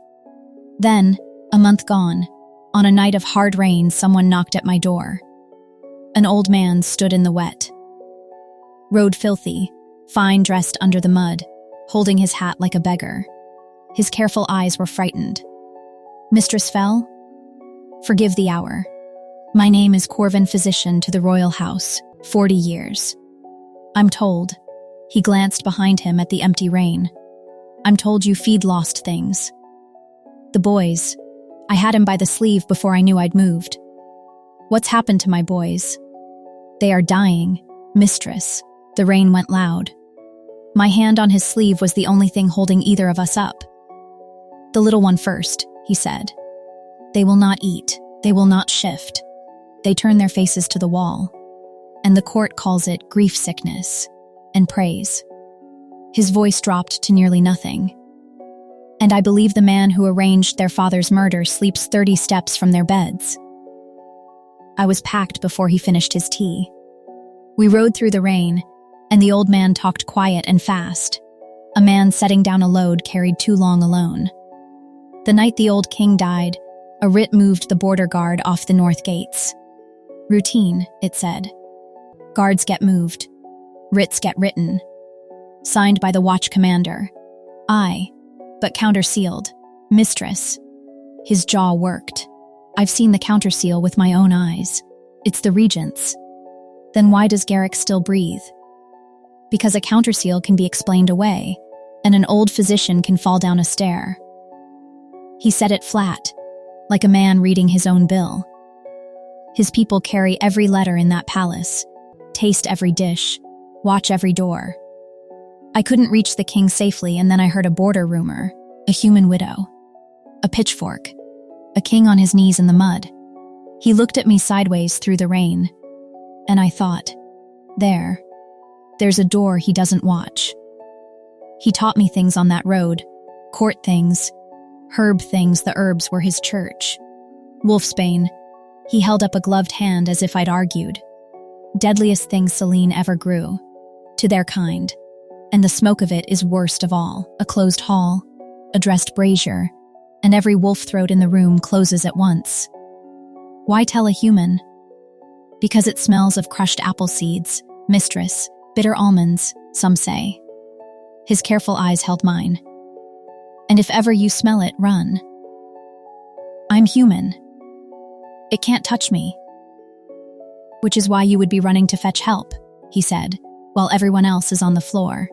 Then, a month gone, on a night of hard rain, someone knocked at my door. An old man stood in the wet. Road filthy, fine dressed under the mud, holding his hat like a beggar. His careful eyes were frightened. Mistress Fell? Forgive the hour. My name is Corvin Physician to the Royal House, 40 years. I'm told. He glanced behind him at the empty rain. I'm told you feed lost things. The boys. I had him by the sleeve before I knew I'd moved. What's happened to my boys? They are dying, mistress. The rain went loud. My hand on his sleeve was the only thing holding either of us up. The little one first, he said. They will not eat. They will not shift. They turn their faces to the wall. And the court calls it grief sickness and praise. His voice dropped to nearly nothing. And I believe the man who arranged their father's murder sleeps 30 steps from their beds. I was packed before he finished his tea. We rode through the rain, and the old man talked quiet and fast. A man setting down a load carried too long alone. The night the old king died, a writ moved the border guard off the north gates. Routine, it said. Guards get moved. Writs get written. Signed by the watch commander. Aye, but counter-sealed. Mistress. His jaw worked. I've seen the counter-seal with my own eyes. It's the regent's. Then why does Garrick still breathe? Because a counter-seal can be explained away, and an old physician can fall down a stair. He said it flat, like a man reading his own bill. His people carry every letter in that palace, taste every dish, watch every door. I couldn't reach the king safely, and then I heard a border rumor, a human widow, a pitchfork, a king on his knees in the mud. He looked at me sideways through the rain, and I thought, there's a door he doesn't watch. He taught me things on that road, court things, herb things. The herbs were his church. Wolfsbane. He held up a gloved hand as if I'd argued. Deadliest thing Celine ever grew. To their kind. And the smoke of it is worst of all. A closed hall, a dressed brazier, and every wolf throat in the room closes at once. Why tell a human? Because it smells of crushed apple seeds, mistress, bitter almonds, some say. His careful eyes held mine. And if ever you smell it, run. I'm human. It can't touch me. Which is why you would be running to fetch help, he said, while everyone else is on the floor.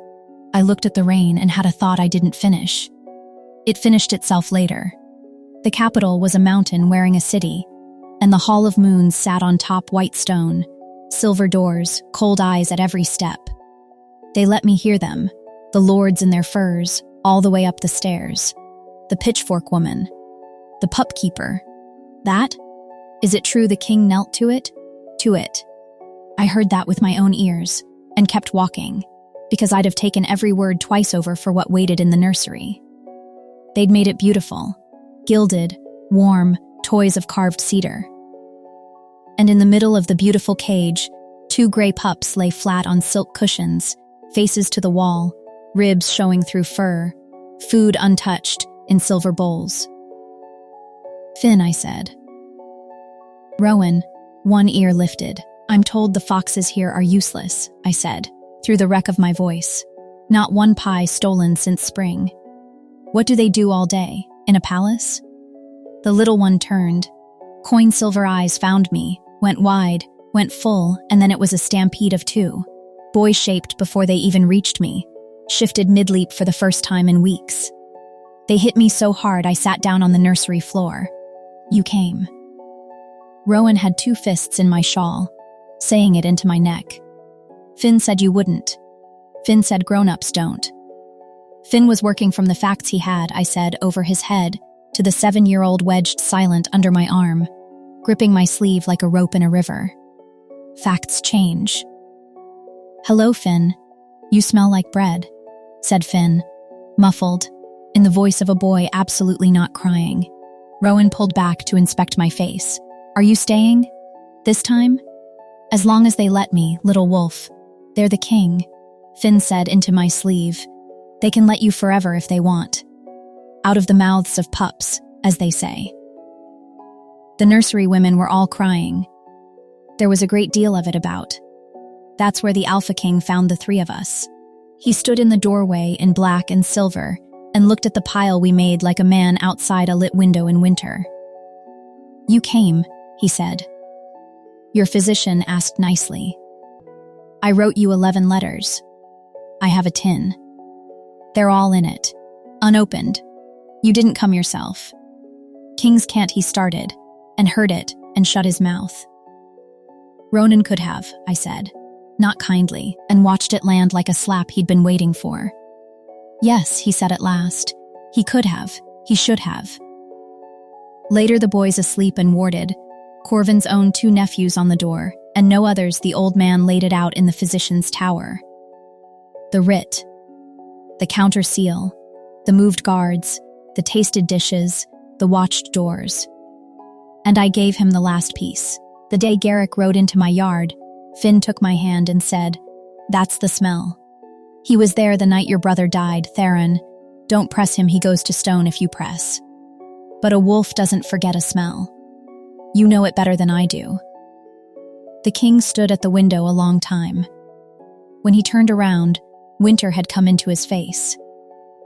I looked at the rain and had a thought I didn't finish. It finished itself later. The capital was a mountain wearing a city, and the Hall of Moons sat on top white stone, silver doors, cold eyes at every step. They let me hear them, the lords in their furs, all the way up the stairs. The pitchfork woman, the pup keeper. That? Is it true the king knelt to it? To it. I heard that with my own ears, and kept walking, because I'd have taken every word twice over for what waited in the nursery. They'd made it beautiful, gilded, warm, toys of carved cedar. And in the middle of the beautiful cage, 2 gray pups lay flat on silk cushions, faces to the wall, ribs showing through fur, food untouched in silver bowls. "Finn," I said. Rowan, one ear lifted. "I'm told the foxes here are useless," I said, through the wreck of my voice. "Not one pie stolen since spring. What do they do all day? In a palace?" The little one turned. Coin silver eyes found me, went wide, went full, and then it was a stampede of 2. Boy-shaped before they even reached me, shifted mid-leap for the first time in weeks. They hit me so hard I sat down on the nursery floor. "You came." Rowan had 2 fists in my shawl, saying it into my neck. "Finn said you wouldn't. Finn said grown-ups don't." Finn was working from the facts he had, I said, over his head, to the 7-year-old wedged silent under my arm, gripping my sleeve like a rope in a river. Facts change. "Hello, Finn. You smell like bread," said Finn, muffled, in the voice of a boy absolutely not crying. Rowan pulled back to inspect my face. "Are you staying? This time?" "As long as they let me, little wolf. They're the king," Finn said into my sleeve. "They can let you forever if they want. Out of the mouths of pups, as they say." The nursery women were all crying. There was a great deal of it about. That's where the Alpha King found the 3 of us. He stood in the doorway in black and silver and looked at the pile we made like a man outside a lit window in winter. "You came," he said. "Your physician asked nicely. I wrote you 11 letters. I have a tin. They're all in it, unopened. You didn't come yourself. Kings can't," he started, and heard it and shut his mouth. "Ronan could have," I said, not kindly, and watched it land like a slap he'd been waiting for. "Yes," he said at last. "He could have. He should have." Later, the boys asleep and warded, Corvin's own 2 nephews on the door, and no others, the old man laid it out in the physician's tower. The writ, the counter seal, the moved guards, the tasted dishes, the watched doors. And I gave him the last piece. The day Garrick rode into my yard, Finn took my hand and said, "That's the smell. He was there the night your brother died, Theron. Don't press him, he goes to stone if you press. But a wolf doesn't forget a smell. You know it better than I do." The king stood at the window a long time. When he turned around, winter had come into his face.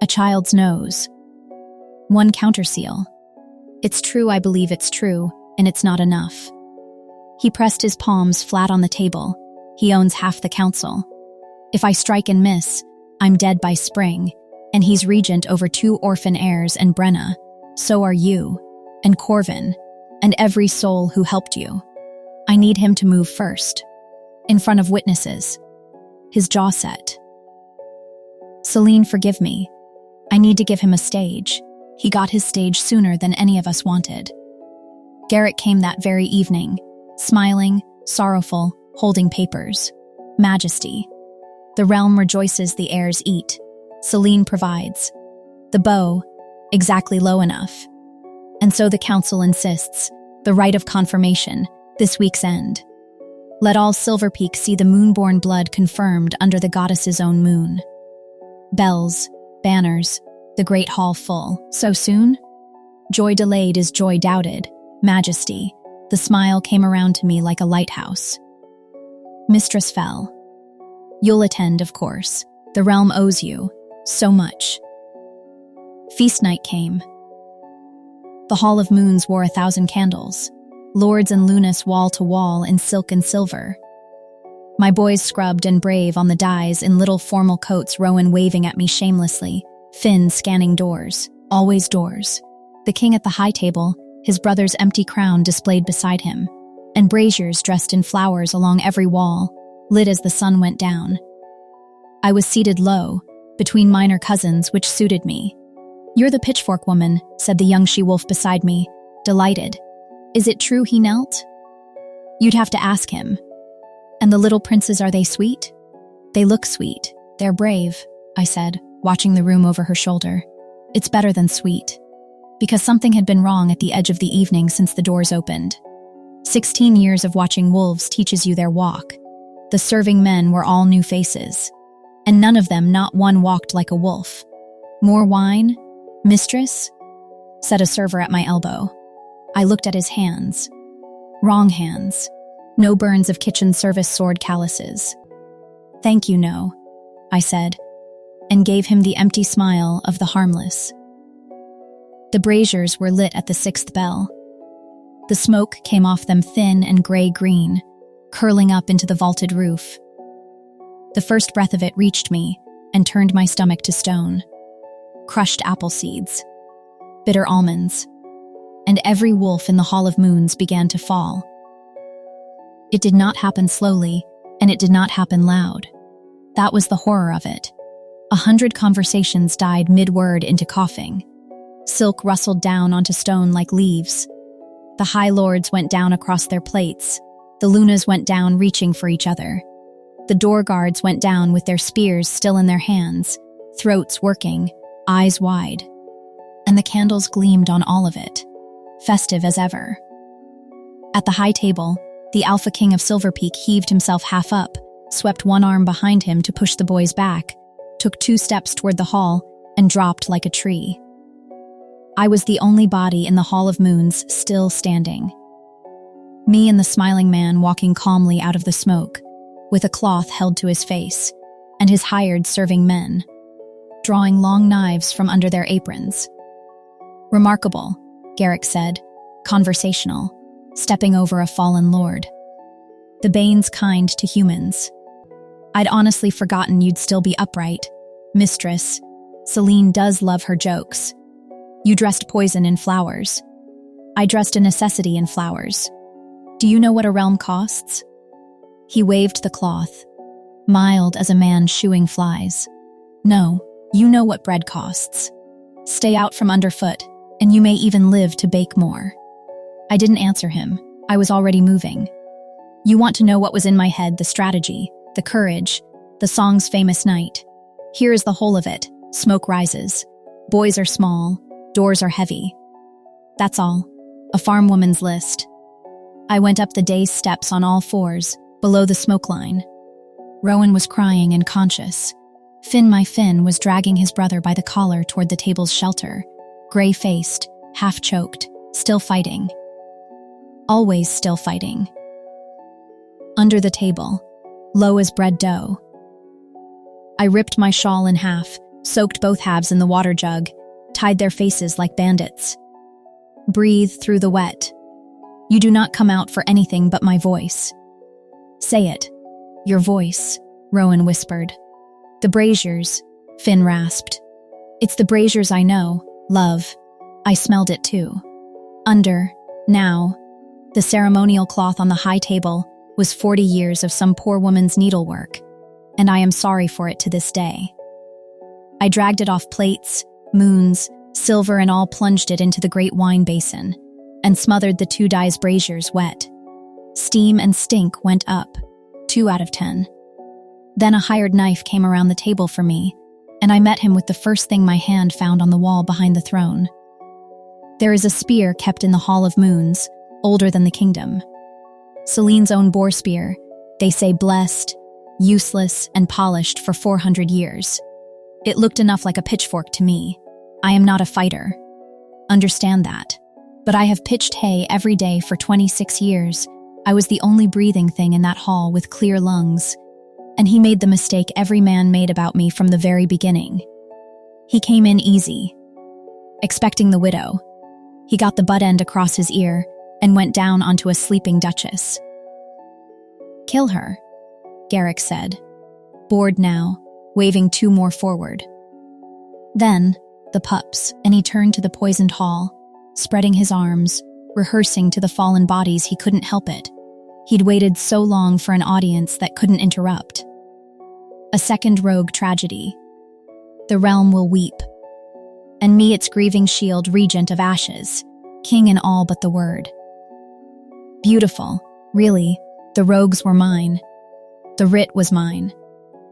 A child's nose. 1 counter seal. "It's true, I believe it's true, and it's not enough." He pressed his palms flat on the table. "He owns half the council. If I strike and miss, I'm dead by spring, and he's regent over 2 orphan heirs and Brenna. So are you, and Corvin, and every soul who helped you. I need him to move first, in front of witnesses." His jaw set. "Celine, forgive me. I need to give him a stage." He got his stage sooner than any of us wanted. Garrick came that very evening, smiling, sorrowful, holding papers. "Majesty. The realm rejoices the heirs eat. Celine provides. The bow, exactly low enough. And so the council insists, the right of confirmation, this week's end. Let all Silverpeak see the Moonborn blood confirmed under the goddess's own moon. Bells, banners, the great hall full. So soon? Joy delayed is joy doubted. Majesty. The smile came around to me like a lighthouse. Mistress Fell. You'll attend, of course. The realm owes you so much." Feast night came. The Hall of Moons wore 1,000 candles, lords and lunas wall to wall in silk and silver. My boys scrubbed and brave on the dyes in little formal coats, Rowan waving at me shamelessly, Finn scanning doors, always doors. The king at the high table, his brother's empty crown displayed beside him, and braziers dressed in flowers along every wall, lit as the sun went down. I was seated low, between minor cousins, which suited me. "You're the pitchfork woman," said the young she-wolf beside me, delighted. "Is it true he knelt?" "You'd have to ask him." "And the little princes, are they sweet?" "They look sweet. They're brave," I said, watching the room over her shoulder. "It's better than sweet." Because something had been wrong at the edge of the evening since the doors opened. 16 years of watching wolves teaches you their walk. The serving men were all new faces, and none of them, not one, walked like a wolf. "More wine, mistress?" said a server at my elbow. I looked at his hands. Wrong hands. No burns of kitchen service sword calluses. "Thank you, no," I said, and gave him the empty smile of the harmless. The braziers were lit at the 6th bell. The smoke came off them thin and gray-green, curling up into the vaulted roof. The first breath of it reached me and turned my stomach to stone. Crushed apple seeds, bitter almonds, and every wolf in the Hall of Moons began to fall. It did not happen slowly, and it did not happen loud. That was the horror of it. 100 conversations died mid-word into coughing. Silk rustled down onto stone like leaves. The High Lords went down across their plates. The Lunas went down reaching for each other. The door guards went down with their spears still in their hands, throats working, eyes wide. And the candles gleamed on all of it, festive as ever. At the high table, the Alpha King of Silverpeak heaved himself half up, swept one arm behind him to push the boys back, took 2 steps toward the hall, and dropped like a tree. I was the only body in the Hall of Moons still standing. Me and the smiling man walking calmly out of the smoke, with a cloth held to his face, and his hired serving men, drawing long knives from under their aprons. "Remarkable," Garrick said, conversational, stepping over a fallen lord. "The Bane's kind to humans. I'd honestly forgotten you'd still be upright. Mistress, Celine does love her jokes. You dressed poison in flowers. I dressed a necessity in flowers. Do you know what a realm costs?" He waved the cloth, mild as a man shooing flies. "No, you know what bread costs. Stay out from underfoot, and you may even live to bake more." I didn't answer him. I was already moving. "You want to know what was in my head, the strategy, the courage, the song's famous night. Here is the whole of it. Smoke rises. Boys are small. Doors are heavy. That's all. A farm woman's list." I went up the day's steps on all fours, below the smoke line. Rowan was crying and conscious. Finn, my Finn, was dragging his brother by the collar toward the table's shelter, gray-faced, half-choked, still fighting. Always still fighting. Under the table, low as bread dough. I ripped my shawl in half, soaked both halves in the water jug, tied their faces like bandits. Breathe through the wet. You do not come out for anything but my voice. Say it. Your voice, Rowan whispered. The braziers, Finn rasped. It's the braziers I know, love. I smelled it too. Under, now, the ceremonial cloth on the high table was 40 years of some poor woman's needlework, and I am sorry for it to this day. I dragged it off plates, moons, silver, and all plunged it into the great wine basin, and smothered the 2 dyes braziers wet. Steam and stink went up, 2 out of 10. Then a hired knife came around the table for me, and I met him with the first thing my hand found on the wall behind the throne. There is a spear kept in the Hall of Moons, older than the kingdom. Celine's own boar spear, they say blessed, useless, and polished for 400 years. It looked enough like a pitchfork to me. I am not a fighter. Understand that. But I have pitched hay every day for 26 years. I was the only breathing thing in that hall with clear lungs. And he made the mistake every man made about me from the very beginning. He came in easy, expecting the widow. He got the butt end across his ear and went down onto a sleeping duchess. Kill her, Garrick said, bored now, waving 2 more forward. Then, the pups, and he turned to the poisoned hall, spreading his arms, rehearsing to the fallen bodies he couldn't help it. He'd waited so long for an audience that couldn't interrupt. A second rogue tragedy. The realm will weep. And me its grieving shield, regent of ashes, king in all but the word. Beautiful, really, the rogues were mine. The writ was mine.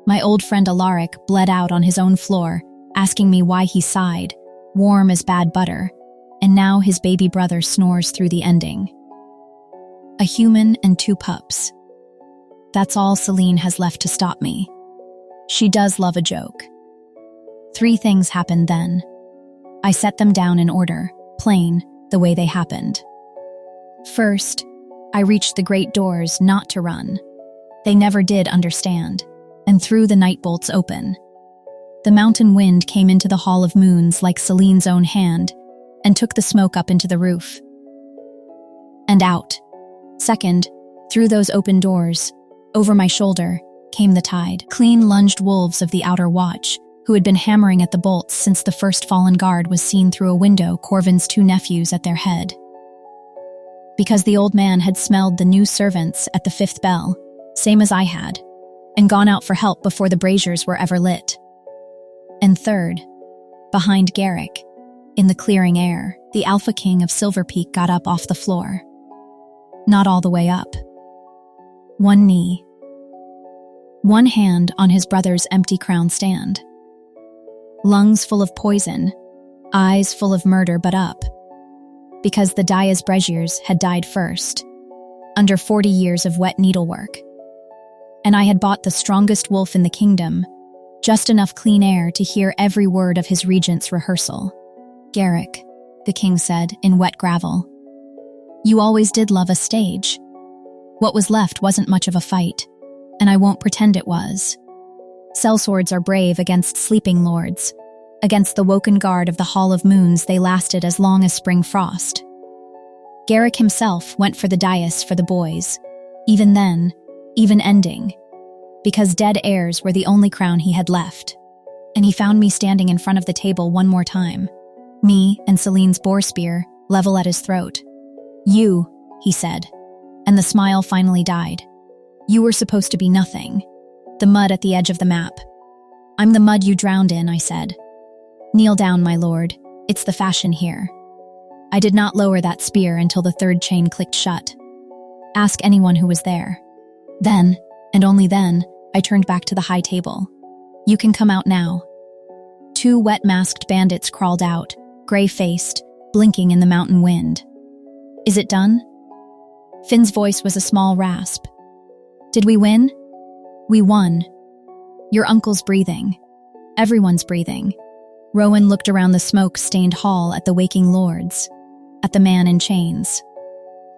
My old friend Alaric bled out on his own floor, asking me why he sighed, warm as bad butter, and now his baby brother snores through the ending. A human and 2 pups. That's all Celine has left to stop me. She does love a joke. 3 things happened then. I set them down in order, plain, the way they happened. First, I reached the great doors not to run. They never did understand, and threw the night bolts open. The mountain wind came into the Hall of Moons like Celine's own hand, and took the smoke up into the roof. And out. Second, through those open doors, over my shoulder, came the tide. Clean lunged wolves of the outer watch, who had been hammering at the bolts since the first fallen guard was seen through a window, Corvin's 2 nephews at their head. Because the old man had smelled the new servants at the 5th bell, same as I had, and gone out for help before the braziers were ever lit. And third, behind Garrick, in the clearing air, the Alpha King of Silverpeak got up off the floor. Not all the way up. 1 knee. 1 hand on his brother's empty crown stand. Lungs full of poison, eyes full of murder, but up. Because the Dias braziers had died first, under 40 years of wet needlework. And I had bought the strongest wolf in the kingdom, just enough clean air to hear every word of his regent's rehearsal. Garrick, the king said, in wet gravel. You always did love a stage. What was left wasn't much of a fight, and I won't pretend it was. Sellswords are brave against sleeping lords. Against the woken guard of the Hall of Moons they lasted as long as spring frost. Garrick himself went for the dais for the boys, even then, even ending, because dead heirs were the only crown he had left, and he found me standing in front of the table one more time, me and Celine's boar spear level at his throat. You, he said, and the smile finally died. You were supposed to be nothing, the mud at the edge of the map. I'm the mud you drowned in, I said. Kneel down, my lord, it's the fashion here. I did not lower that spear until the 3rd chain clicked shut. Ask anyone who was there. Then, and only then, I turned back to the high table. You can come out now. 2 wet-masked bandits crawled out, gray-faced, blinking in the mountain wind. Is it done? Finn's voice was a small rasp. Did we win? We won. Your uncle's breathing. Everyone's breathing. Rowan looked around the smoke-stained hall at the waking lords, at the man in chains,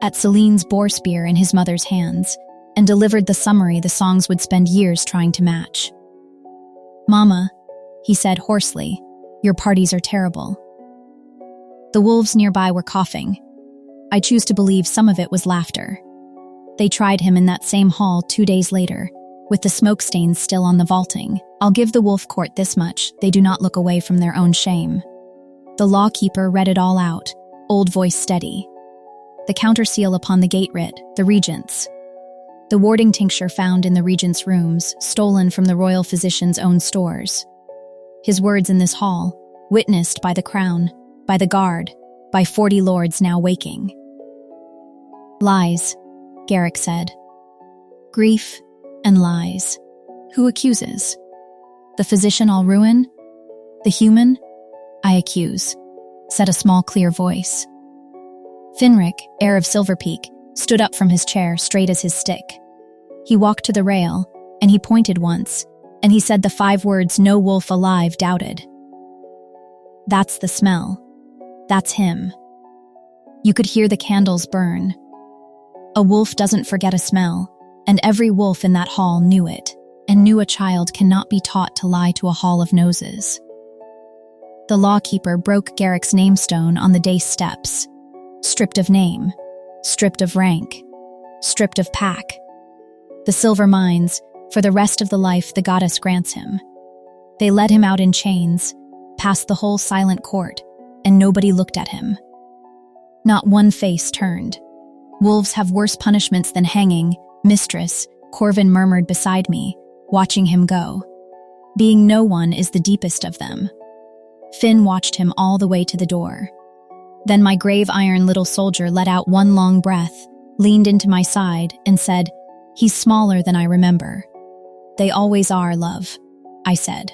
at Celine's boar spear in his mother's hands, and delivered the summary the songs would spend years trying to match. Mama, he said hoarsely, your parties are terrible. The wolves nearby were coughing. I choose to believe some of it was laughter. They tried him in that same hall 2 days later, with the smoke stains still on the vaulting. I'll give the wolf court this much, they do not look away from their own shame. The lawkeeper read it all out, old voice steady. The counterseal upon the gate writ, the regent's. The warding tincture found in the regent's rooms, stolen from the royal physician's own stores. His words in this hall, witnessed by the crown, by the guard, by 40 lords now waking. Lies, Garrick said. Grief and lies. Who accuses? The physician I'll ruin? The human? I accuse, said a small clear voice. Finric, heir of Silverpeak, stood up from his chair straight as his stick. He walked to the rail, and he pointed once, and he said the 5 words no wolf alive doubted. That's the smell. That's him. You could hear the candles burn. A wolf doesn't forget a smell, and every wolf in that hall knew it, and knew a child cannot be taught to lie to a hall of noses. The lawkeeper broke Garrick's namestone on the dais steps, stripped of name, stripped of rank, stripped of pack. The silver mines, for the rest of the life the goddess grants him. They led him out in chains, past the whole silent court, and nobody looked at him. Not one face turned. Wolves have worse punishments than hanging, mistress, Corvin murmured beside me, watching him go. Being no one is the deepest of them. Finn watched him all the way to the door. Then my grave iron little soldier let out one long breath, leaned into my side, and said, "He's smaller than I remember." "They always are, love," I said.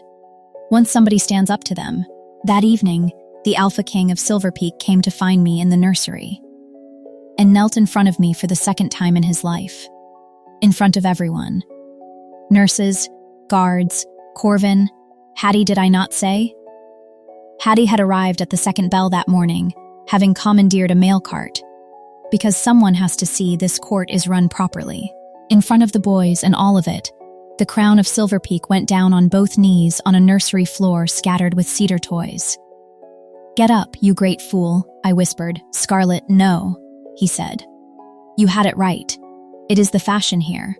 "Once somebody stands up to them." That evening, the Alpha King of Silverpeak came to find me in the nursery and knelt in front of me for the second time in his life. In front of everyone. Nurses, guards, Corvin, Hattie, did I not say? Hattie had arrived at the second bell that morning, having commandeered a mail cart, because someone has to see this court is run properly. In front of the boys and all of it, the crown of Silverpeak went down on both knees on a nursery floor scattered with cedar toys. "Get up, you great fool," I whispered. "Scarlet, no," he said. "You had it right. It is the fashion here.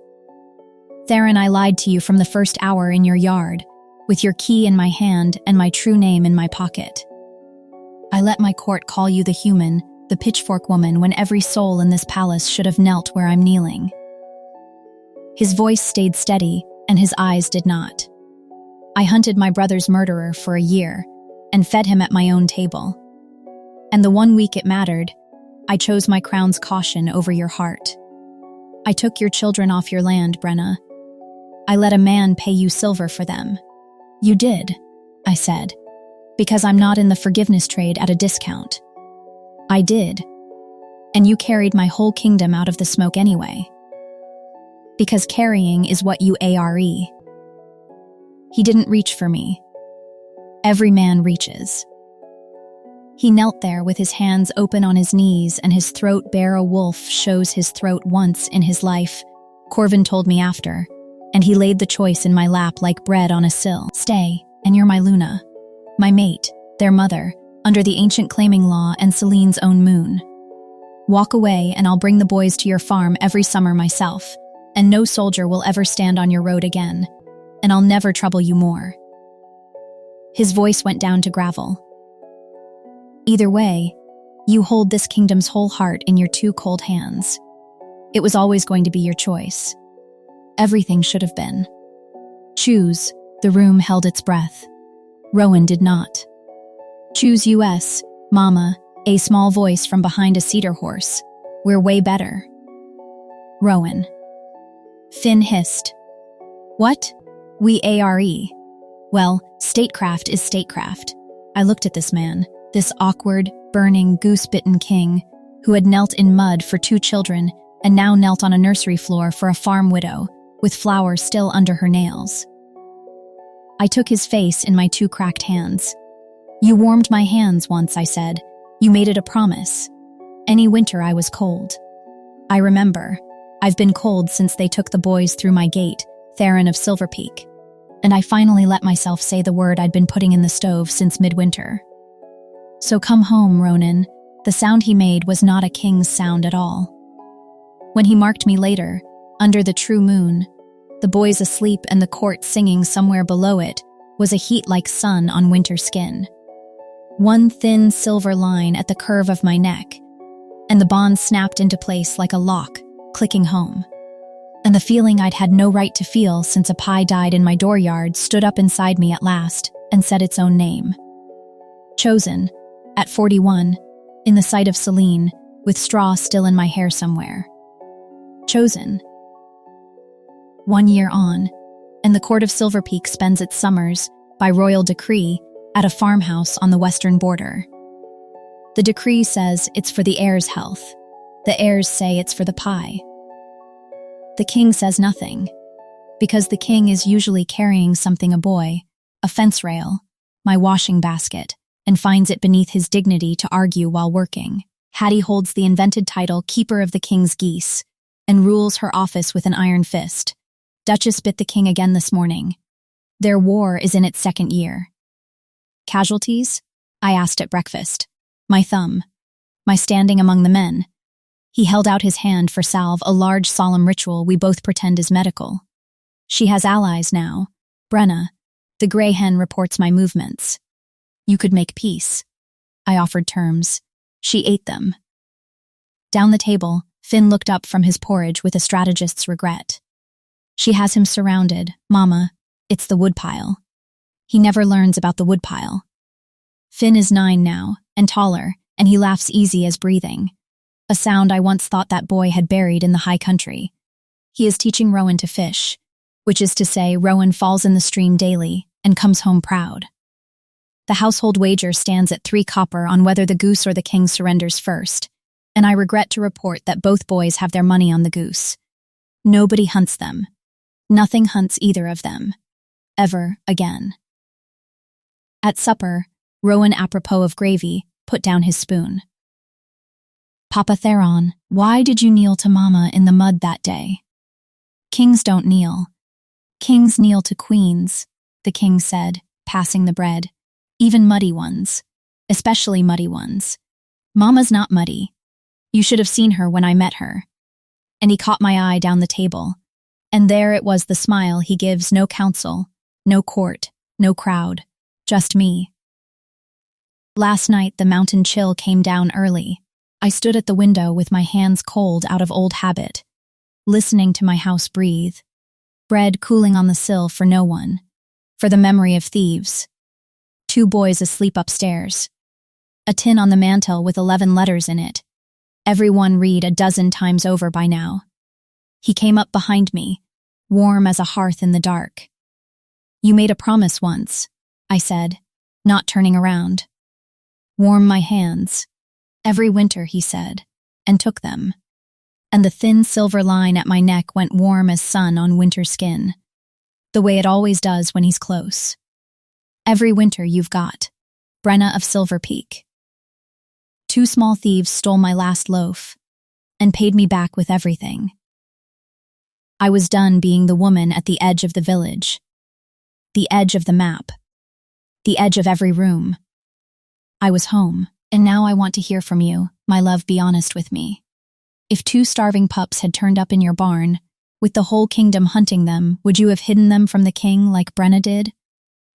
Theron, I lied to you from the first hour in your yard, with your key in my hand and my true name in my pocket. I let my court call you the human, the pitchfork woman, when every soul in this palace should have knelt where I'm kneeling." His voice stayed steady, and his eyes did not. "I hunted my brother's murderer for a year, and fed him at my own table. And the 1 week it mattered, I chose my crown's caution over your heart. I took your children off your land, Brenna. I let a man pay you silver for them." "You did," I said, "because I'm not in the forgiveness trade at a discount." "I did. And you carried my whole kingdom out of the smoke anyway. Because carrying is what you are. He didn't reach for me. Every man reaches." He knelt there with his hands open on his knees and his throat bare. "A wolf shows his throat once in his life," Corvin told me after, and he laid the choice in my lap like bread on a sill. "Stay, and you're my Luna, my mate, their mother, under the ancient claiming law and Celine's own moon. Walk away and I'll bring the boys to your farm every summer myself, and no soldier will ever stand on your road again, and I'll never trouble you more." His voice went down to gravel. "Either way, you hold this kingdom's whole heart in your 2 cold hands. It was always going to be your choice. Everything should have been. Choose." The room held its breath. Rowan did not. "Choose US, Mama," a small voice from behind a cedar horse. "We're way better." Rowan. Finn hissed. "What? We are. Well, statecraft is statecraft." I looked at this man, this awkward, burning, goose-bitten king, who had knelt in mud for 2 children and now knelt on a nursery floor for a farm widow, with flowers still under her nails. I took his face in my 2 cracked hands. "You warmed my hands once," I said. "You made it a promise. Any winter I was cold. I remember. I've been cold since they took the boys through my gate, Theron of Silverpeak. And I finally let myself say the word I'd been putting in the stove since midwinter. So come home, Ronan." The sound he made was not a king's sound at all. When he marked me later, under the true moon, the boys asleep and the court singing somewhere below it, was a heat like sun on winter skin. One thin silver line at the curve of my neck, and the bond snapped into place like a lock, clicking home. And the feeling I'd had no right to feel since a pie died in my dooryard stood up inside me at last and said its own name. Chosen, at 41, in the sight of Celine, with straw still in my hair somewhere. Chosen. 1 year on, and the court of Silverpeak spends its summers, by royal decree, at a farmhouse on the western border. The decree says it's for the heir's health. The heirs say it's for the pie. The king says nothing, because the king is usually carrying something, a boy, a fence rail, my washing basket, and finds it beneath his dignity to argue while working. Hattie holds the invented title Keeper of the King's Geese, and rules her office with an iron fist. Duchess bit the king again this morning. Their war is in its 2nd year. Casualties? I asked at breakfast. My thumb. My standing among the men. He held out his hand for salve, a large solemn ritual we both pretend is medical. She has allies now. Brenna, the grey hen, reports my movements. You could make peace. I offered terms. She ate them. Down the table, Finn looked up from his porridge with a strategist's regret. She has him surrounded. Mama, it's the woodpile. He never learns about the woodpile. Finn is 9 now, and taller, and he laughs easy as breathing. A sound I once thought that boy had buried in the high country. He is teaching Rowan to fish, which is to say Rowan falls in the stream daily and comes home proud. The household wager stands at 3 copper on whether the goose or the king surrenders first, and I regret to report that both boys have their money on the goose. Nobody hunts them. Nothing hunts either of them. Ever again. At supper, Rowan, apropos of gravy, put down his spoon. Papa Theron, why did you kneel to Mama in the mud that day? Kings don't kneel. Kings kneel to queens, the king said, passing the bread. Even muddy ones. Especially muddy ones. Mama's not muddy. You should have seen her when I met her. And he caught my eye down the table. And there it was, the smile he gives, no council, no court, no crowd, just me. Last night the mountain chill came down early. I stood at the window with my hands cold out of old habit, listening to my house breathe. Bread cooling on the sill for no one, for the memory of thieves. 2 boys asleep upstairs. A tin on the mantel with 11 letters in it. Every one read a dozen times over by now. He came up behind me, warm as a hearth in the dark. You made a promise once, I said, not turning around. Warm my hands. Every winter, he said, and took them. And the thin silver line at my neck went warm as sun on winter skin, the way it always does when he's close. Every winter you've got. Brenna of Silverpeak. 2 small thieves stole my last loaf and paid me back with everything. I was done being the woman at the edge of the village, the edge of the map, the edge of every room. I was home, and now I want to hear from you, my love. Be honest with me. If 2 starving pups had turned up in your barn, with the whole kingdom hunting them, would you have hidden them from the king like Brenna did?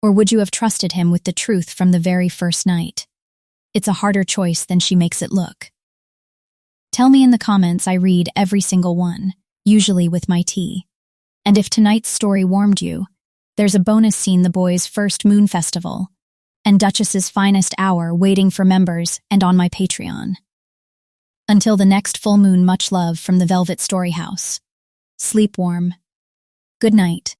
Or would you have trusted him with the truth from the very first night? It's a harder choice than she makes it look. Tell me in the comments. I read every single one, usually with my tea. And if tonight's story warmed you, there's a bonus scene, the boys' first moon festival, and Duchess's finest hour waiting for members and on my Patreon. Until the next full moon, much love from the Velvet Story House. Sleep warm. Good night.